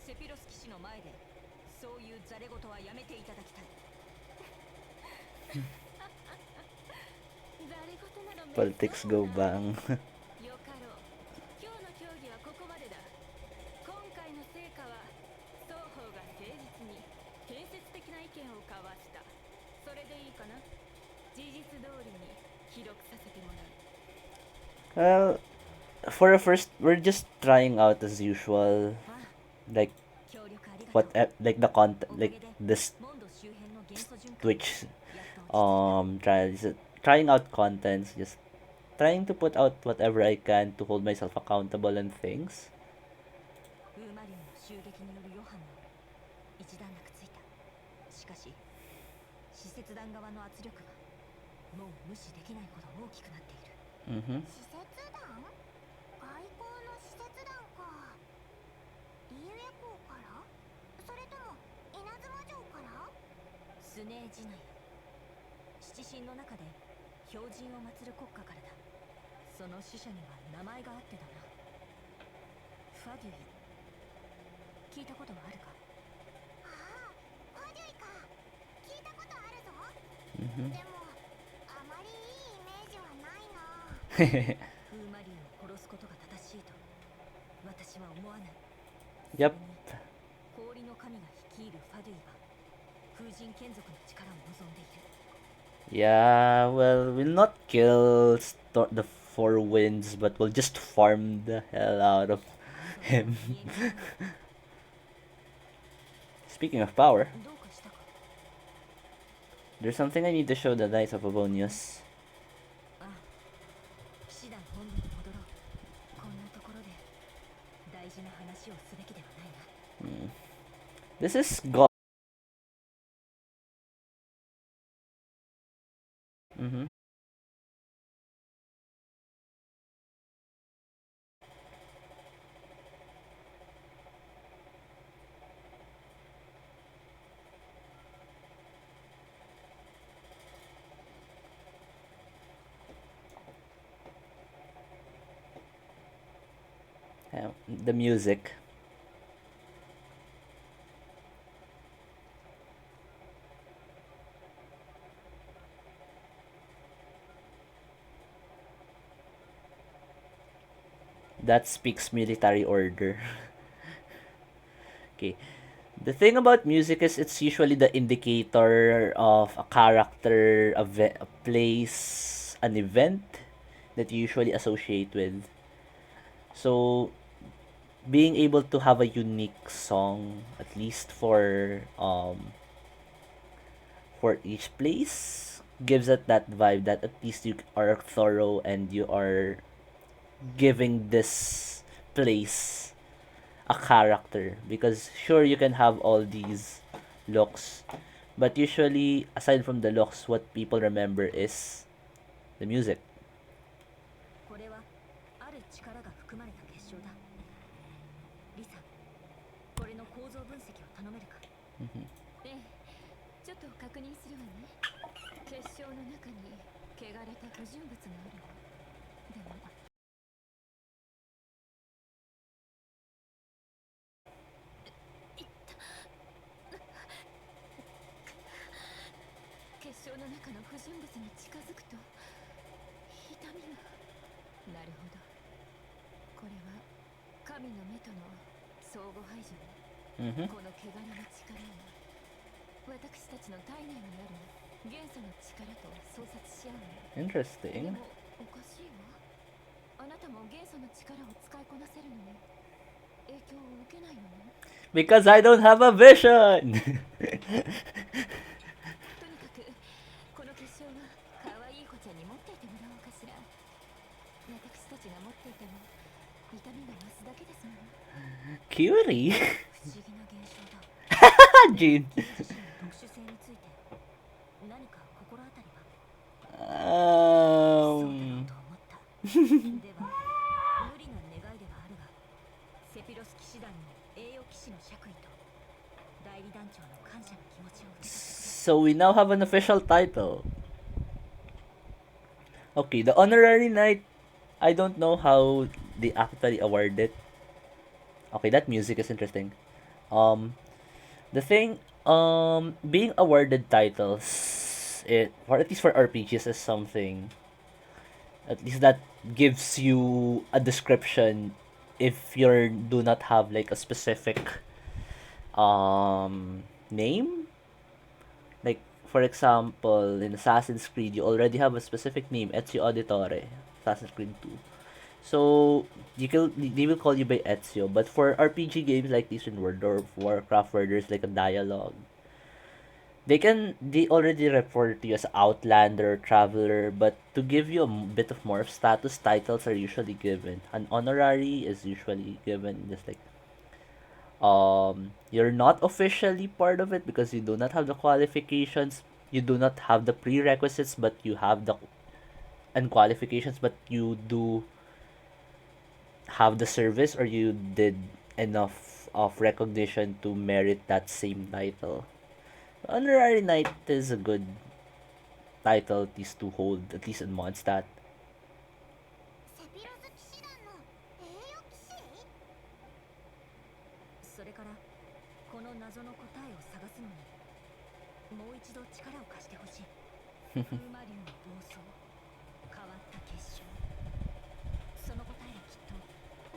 セピロス騎士の前でそういうザレ言はやめていただきたい。ザレ言なのめ Politics go bang. よかろう。今日の競技はここまでだ。今回の成果は双方が誠実に建設的な意見を交わした。それでいいかな。事実通りに記録させてもらう。Well, for a first, we're just trying out as usual. Like 協力ありがとう。 what, like the content, おかげ like で this モンド周辺の元素循環 Twitch やっと落ち着いた。trying out contents, just trying to put out whatever I can to hold myself accountable and things. ウーマリンの襲撃によるヨハンも一段落ついた。しかし使節団側の圧力はもう無視できないほど大きくなっている。Mm-hmm. 使節団？外交の使節団か。リエ公からそれとも稲妻城から？スネージナイ、七神の中で標準を祀る国家からだ。その死者には名前があってだな。ファデュイ、聞いたことはあるか。ああ、ファデュイか。聞いたことあるぞ。 Mm-hmm. でもあまりいいイメージはないな。フーマリンを殺すことが正しいと私は思わない。 Yep. それに氷の神が率いるファデュイは風神眷属の力を望んでいる。 Yeah, well, we'll not kill the four winds, but we'll just farm the hell out of それを him. 見えにくい。 Speaking of power, どうかしたか。 there's something I need to show the Knights of Avonius. ああ、騎士団本部に戻ろう。こんなところで大事な話をすべきではないな。 This is God. Mm-hmm. The music. That speaks military order. Okay. The thing about music is it's usually the indicator of a character, a place, an event that you usually associate with. So, being able to have a unique song, at least for each place, gives it that vibe that at least you are thorough and you are giving this place a character. Because sure, you can have all these looks, but usually aside from the looks, what people remember is the music. これはある力が含まれた結晶だ。リサ、これの構造分析を頼めるか。 Mhm. ええ、ちょっと確認するわね。結晶の中に汚れた不純物があるわ。でも結晶の中の不純物に近づくと痛みが。なるほど。これは神の目との相互排除ね。 Mhm. この汚れの力は私たちの体内にある元素の力と相殺し合うの。で Interesting. もおかしいわ。あなたも元素の力を使いこなせるのに影響を受けないのね。 Because I don't have a vision. とにかくこの結晶は可愛い子ちゃんに持っていてもらおうかしら。私たちが持っていても痛みが増すだけですもの。 Curie. 不思議な現象だ。 Jean. 自身の特殊性について何か心当たりは。そうだろう Um. と思った。では無理な願いではあるが、セピロス騎士団の栄誉騎士の爵位と代理団長の感謝の気持ちを受け取ってくれ。 So we now have an official title. Okay, the honorary knight, I don't know how they actually award it. Okay, that music is interesting. Um, the thing, being awarded titles, it or at least for RPGs is something. At least that gives you a description if you do not have like a specific name. Like for example, in Assassin's Creed, you already have a specific name, Ezio Auditore, Assassin's Creed 2. So they will call you by Ezio. But for RPG games like this in World of Warcraft, where there's like a dialogue, they already refer to you as Outlander, Traveler. But to give you a bit of more status, titles are usually given. An honorary is usually given just like you're not officially part of it because you do not have the qualifications. You do not have the prerequisites, but you have the and qualifications, but you do have the service or you did enough of recognition to merit that same title. Honorary Knight is a good title at least to hold, at least in Mondstadt. セピロス騎士団の栄誉騎士？それからこの謎の答えを探すのにもう一度力を貸してほしい。風魔竜の暴走、変わった結晶、その答えがきっと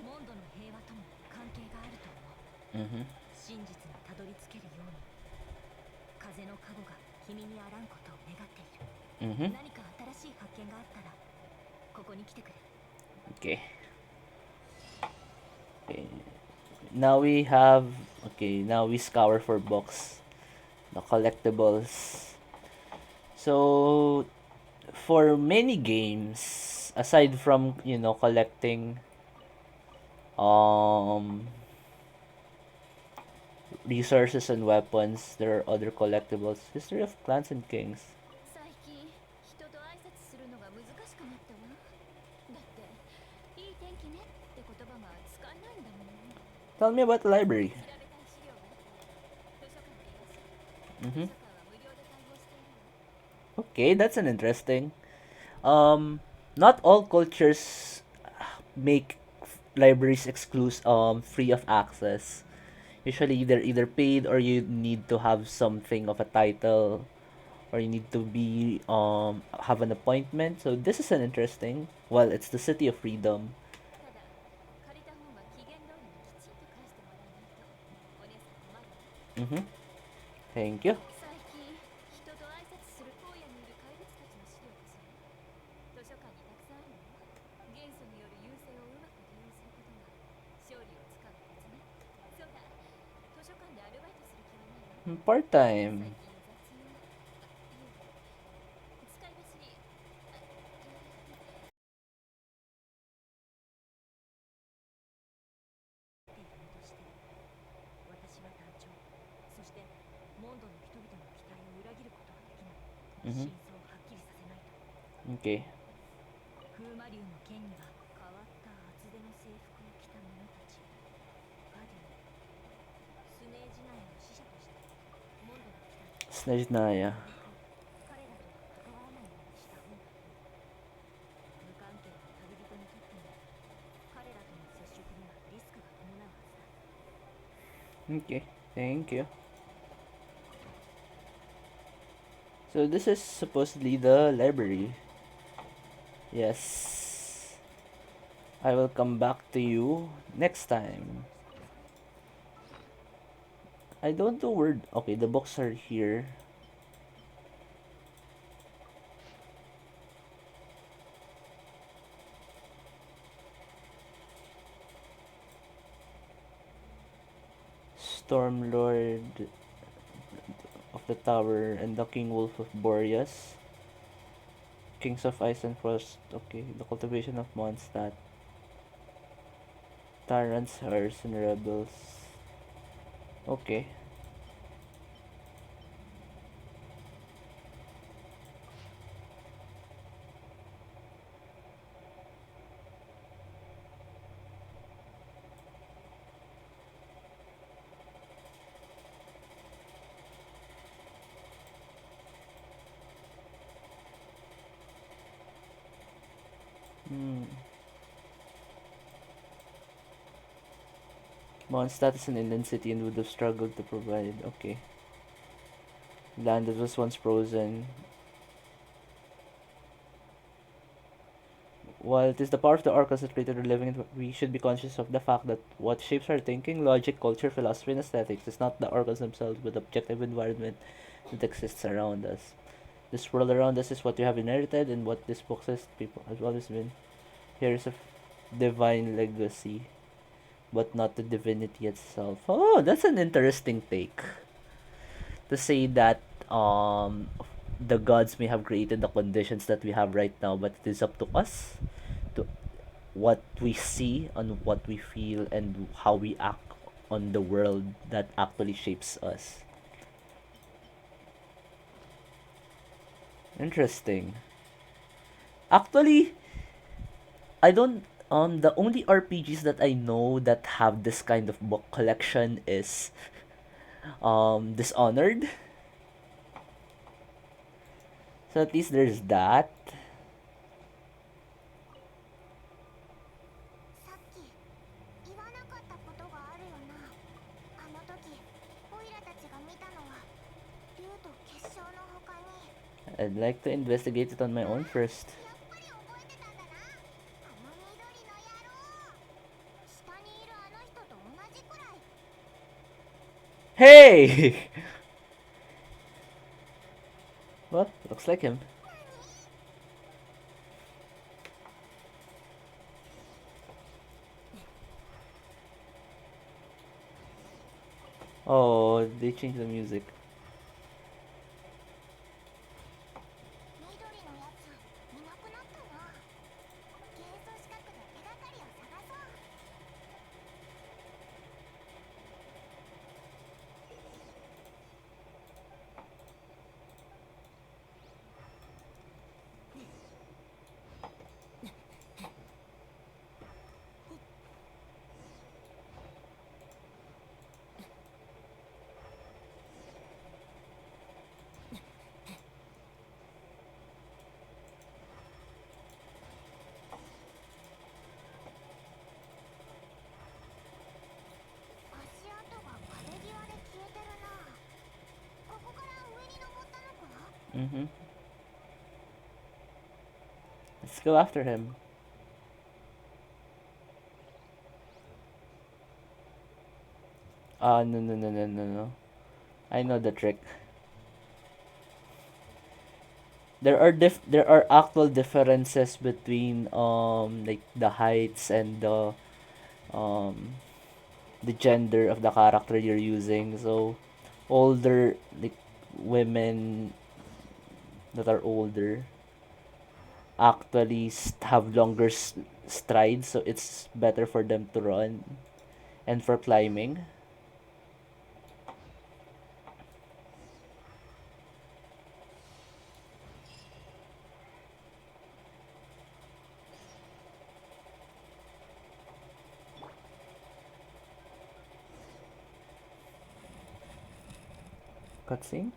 モンドの平和とも関係があると思う。Mm-hmm. 真実にたどり着けるように風の加護が君にあらんことを願っている。Mm-hmm. 何か新しい発見があったらここに来てくれ。 Okay. Okay. Now we have okay, now we scour for books, the collectibles. So for many games, aside from, collecting um resources and weapons, there are other collectibles. History of Clans and Kings. 最近人と挨拶するのが難しくなったわ。だっていい天気ねって言葉が使えないんだもん。 Tell me about the library. 調べたい資料が図書館でいらっしゃる。 Mm-hmm. 図書館は無料で開放しているわ。 Okay, that's an interesting. Not all cultures make libraries exclusive, free of access. Usually, they're either paid or you need to have something of a title, or you need to be have an appointment. So this is an interesting. Well, it's the City of Freedom. ただ借りた本は期限通りにきちんと返してもらわないとお姉さん困るわ。 Mm-hmm. Thank you. 最近人と挨拶する荒野にいる怪物たちの資料でしょ。図書館にたくさんあるのよ。元素による優勢をうまく利用することが勝利をつかむコツね。そうだ、図書館でアルバイトする気はないの？ Part 最 time. 近雑用。使い走り。っている身として私は団長、そしてモンドの人々の期待を裏切ることはできない。 Mhm. 真相をはっきりさせないと。 Okay. 風魔竜の剣には変わった厚手の制服を着た者たち。ガディン、スネージナヤの使者としてモンドに来た。 Snezhnaya. 彼らとは関わらないようにした方がいい。無関係な旅人にとっても彼らとの接触にはリスクが伴うはずだ。 Okay. Thank you. So this is supposedly the library. Yes. I will come back to you next time. I don't know where. Okay, the books are here. Stormlord of the Tower and the King Wolf of Boreas. Kings of Ice and Frost. Okay, the cultivation of Mondstadt. Tyrants, Hearts, and Rebels. Okay. Hmm. Mondstadt is an inland city and would have struggled to provide. Okay. Land that was once frozen. While it is the power of the oracles that created our living, we should be conscious of the fact that what shapes our thinking, logic, culture, philosophy, and aesthetics is not the oracles themselves, but the objective environment that exists around us. This world around us is what we have inherited, and what this book says, people has always been. Here is a divine legacy, but not the divinity itself. Oh, that's an interesting take. To say that the gods may have created the conditions that we have right now, but it is up to us to what we see and what we feel and how we act on the world that actually shapes us. Interesting. Actually, I don't the only RPGs that I know that have this kind of book collection is Dishonored. So at least there's that. さっき言わなかったことがあるよな。あの時オイラたちが見たのは竜と結晶の他に。 I'd like to investigate it on my own first. やっぱり覚えてたんだな。あの緑の野郎。下にいるあの人と同じくらい。 Hey! Well, looks like him. Oh, they changed the music. 緑のやついなくなったな。元素近くで手がかりを探そう。 足跡が壁際で消えてるな。ここから上に登ったのか？ Mm-hmm. Let's go after him. No, no, no, no, no, no. I know the trick. There are actual differences between like the heights and um the gender of the character you're using. So older like women that are older actually have longer strides, so it's better for them to run and for climbing. Cutscene.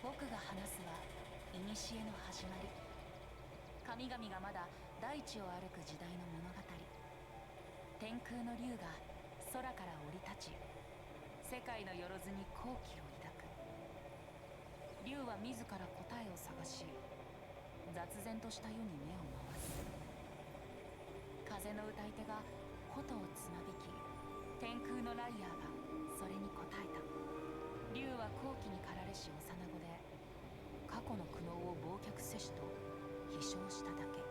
僕が話すは古の始まり。神々がまだ大地を歩く時代の物語。天空の竜が空から降り立ち、世界のよろずに好奇を抱く。竜は自ら答えを探し、雑然とした世に目を回す。風の歌い手が琴をつまびき、天空のライアーがそれに応えた。竜は好奇に駆られし幼子で、過去の苦悩を忘却せしと飛翔しただけ。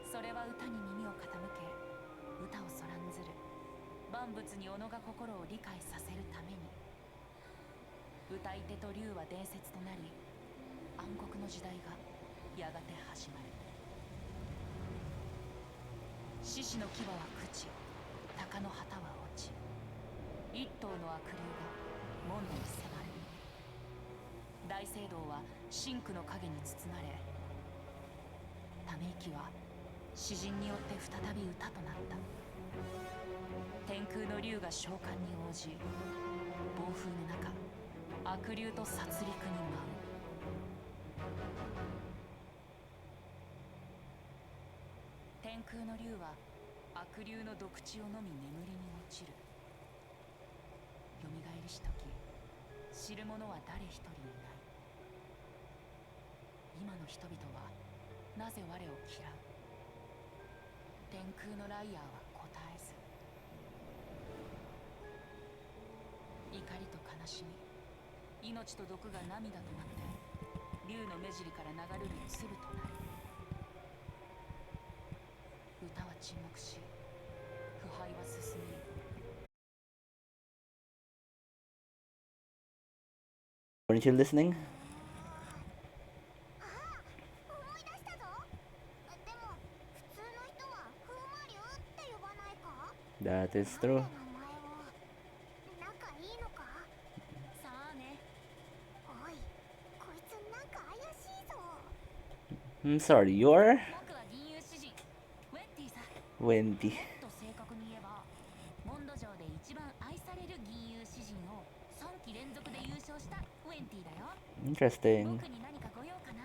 それは歌に耳を傾け、歌をそらんずる万物に己が心を理解させるために。歌い手と竜は伝説となり、暗黒の時代がやがて始まる。獅子の牙は朽ち、鷹の旗は落ち、一頭の悪竜が門に迫る。大聖堂は真紅の影に包まれ、ため息は詩人によって再び歌となった。天空の竜が召喚に応じ、暴風の中悪竜と殺戮に舞う。天空の竜は悪竜の毒血を飲み眠りに落ちる。よみがえりし時、知る者は誰一人いない。今の人々はなぜ我を嫌う。天空のライアーは答えず。怒りと悲しみ、命と毒が涙となって竜の目尻から流れる粒となる。歌は沈黙し、腐敗は進み。Weren't you listening? 思い出したぞ。でも普通の人は風魔竜って呼ばないか？ That is なん true. で名前を。仲いいのか？さあね。おい、こいつなんか怪しいぞ。I'm sorry, you're 僕は銀融詩人ウェンティさ。Wendy. もっと正確に言えば、モンド上で一番愛される銀融詩人を3期連続で優勝したウェンティだよ。 Interesting. 僕に何かご用かな？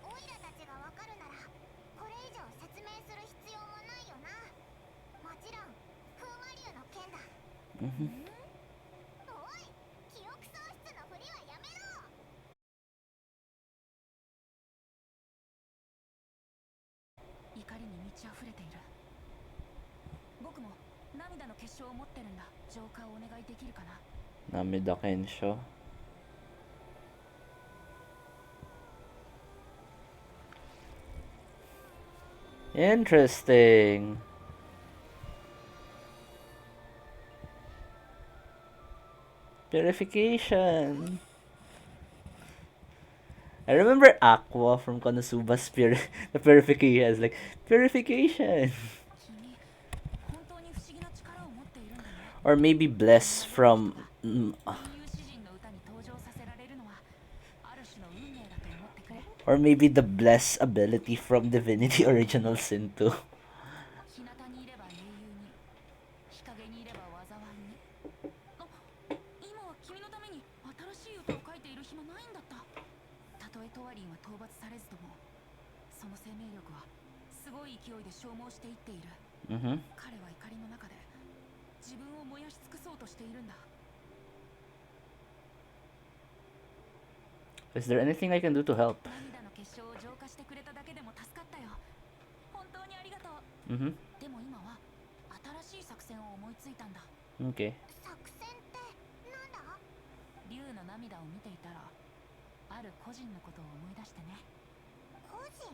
オイラたちがわかるならこれ以上説明する必要もないよな。もちろん風魔竜の件だ。おい、記憶喪失のふりはやめろ。怒りに満ち溢れている。僕も涙の結晶を持ってるんだ。浄化をお願いできるかな？ Namida Kensho. Interesting. Purification. I remember Aqua from Konosuba's the purification is like purification. 君、本当に不思議な力を持っているんだね。 Or maybe Bless from 銀融詩人の歌に登場させられるのはある種の運命だと思ってくれ。 or maybe the Bless ability from Divinity Original Sin 2. 日向にいれば英雄に、日陰にいれば災いに。あ、今は君のために新しい歌を書いている暇ないんだった。たとえトワリンは討伐されずとも、その生命力はすごい勢いで消耗していっている。 彼は怒りの中で自分を燃やし尽くそうとしているんだ。 Is there anything I can do to help? 涙の結晶を浄化してくれただけでも助かったよ。本当にありがとう。 でも今は新しい作戦を思いついたんだ。 Okay. 作戦ってなんだ？竜の涙を見ていたら、ある個人のことを思い出してね。個人？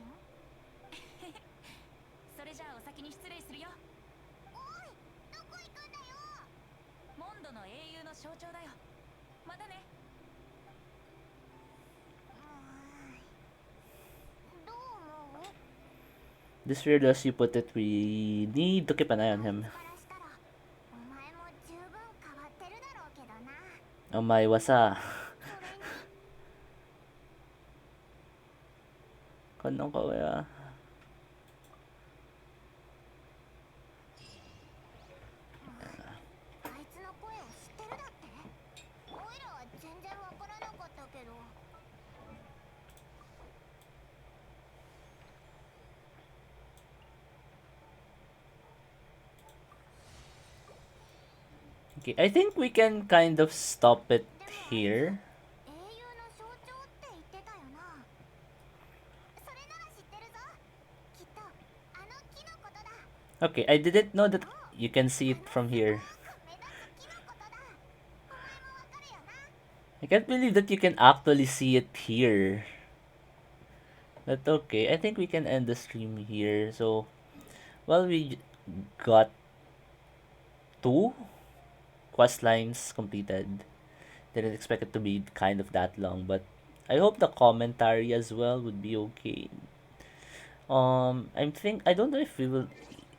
それじゃあお先に失礼するよ。おい、どこ行くんだよ。モンドの英雄の象徴だよ。またね。どう思う？ This weird as you put it, we need to keep an eye on him. からしたらお前も十分変わってるだろうけどな。 Oh my, wasa. それに Kanong kawaya. あいつの声を知ってるだって？オイラは全然わからなかったけど。 Okay, I think we can kind of stop it here. 英雄の象徴って言ってたよな。それなら知ってるぞ。きっとあの木のことだ。 Okay, I didn't know that you can see it from here. 目立つ木のことだ。お前もわかるよな。 I can't believe that you can actually see it here. But okay, I think we can end the stream here. So, well, we got 2 quest lines completed. Didn't expect it to be kind of that long, but I hope the commentary as well would be okay. I don't know if we will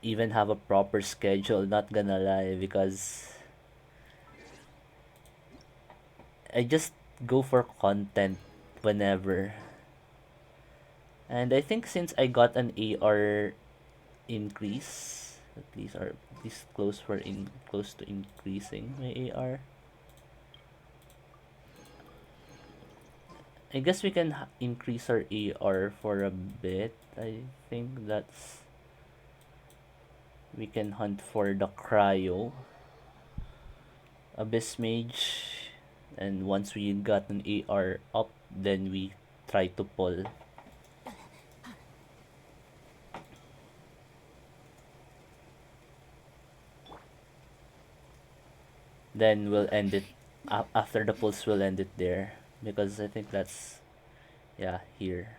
even have a proper schedule, not gonna lie, because I just go for content whenever. And I think since I got an AR increase, at least close to increasing my AR. I guess we can increase our AR for a bit. I think that's we can hunt for the cryo abyss mage, and once we got an AR up, then we try to pull. Then we'll end it after the pulse. We'll end it there because I think that's yeah here.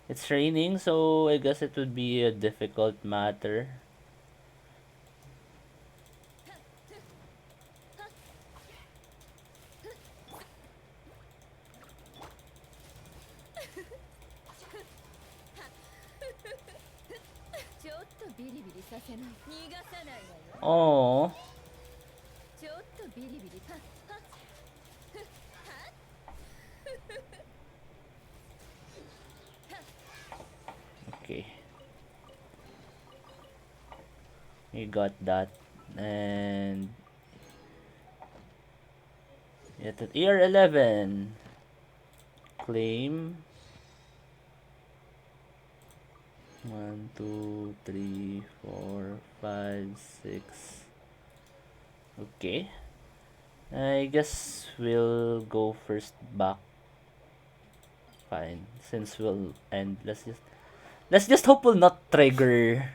It's raining, so I guess it would be a difficult matter. Oh. Okay. We got that. And at AR11. Claim. 1, 2, 3, 4, 5, 6. Okay. I guess we'll go first back. Fine. Since we'll end, let's just hope we'll not trigger.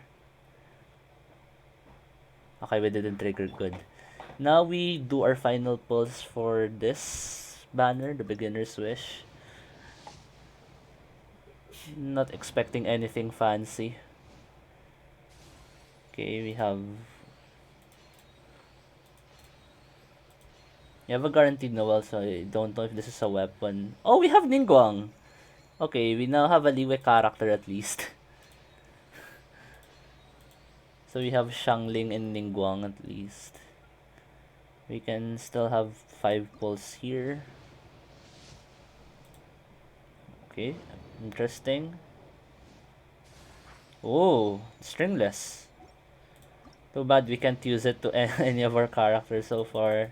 Okay, we didn't trigger. Good. Now we do our final pulse for this banner, the beginner's wish. Not expecting anything fancy. Okay, we have a guaranteed Noel, so I don't know if this is a weapon. Oh, we have Ningguang. Okay, we now have a Liwe character at least. So we have Xiangling and Ningguang at least. We can still have 5 pulls here. Okay, interesting. Oh, stringless. Too bad we can't use it to any of our characters so far.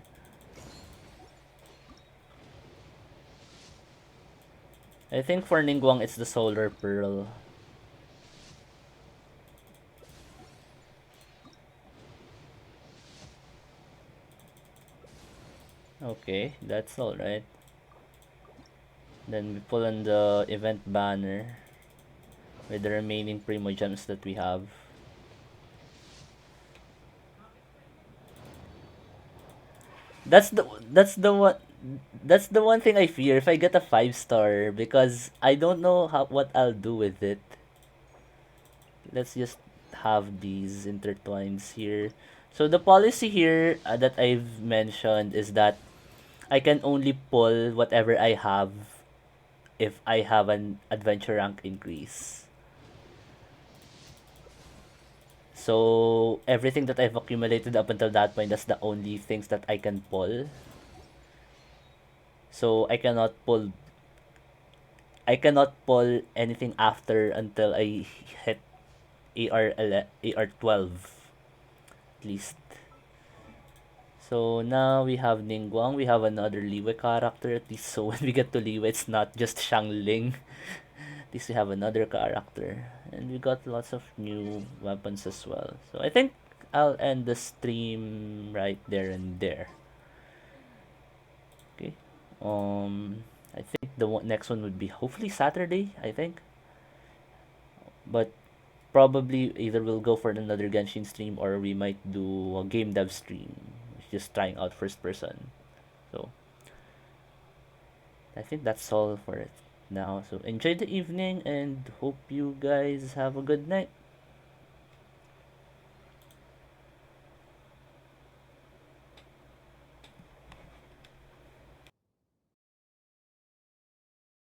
I think for Ningguang it's the Solar Pearl. Okay, that's alright. Then we pull on the event banner with the remaining Primo Gems that we have. That's the one thing I fear if I get a 5-star, because I don't know what I'll do with it. Let's just have these intertwines here. So the policy here that I've mentioned is that I can only pull whatever I have if I have an adventure rank increase. So everything that I've accumulated up until that point, that's the only things that I can pull. So I cannot pull anything after until I hit AR 12 at least. So now we have Ningguang, we have another Liwe character at least, so when we get to Liwe it's not just Xiangling. At least we have another character. And we got lots of new weapons as well. So I think I'll end the stream right there and there. Okay. I think the next one would be hopefully Saturday, I think. But probably either we'll go for another Genshin stream or we might do a game dev stream. Just trying out first person. So I think that's all for it now. So enjoy the evening and hope you guys have a good night.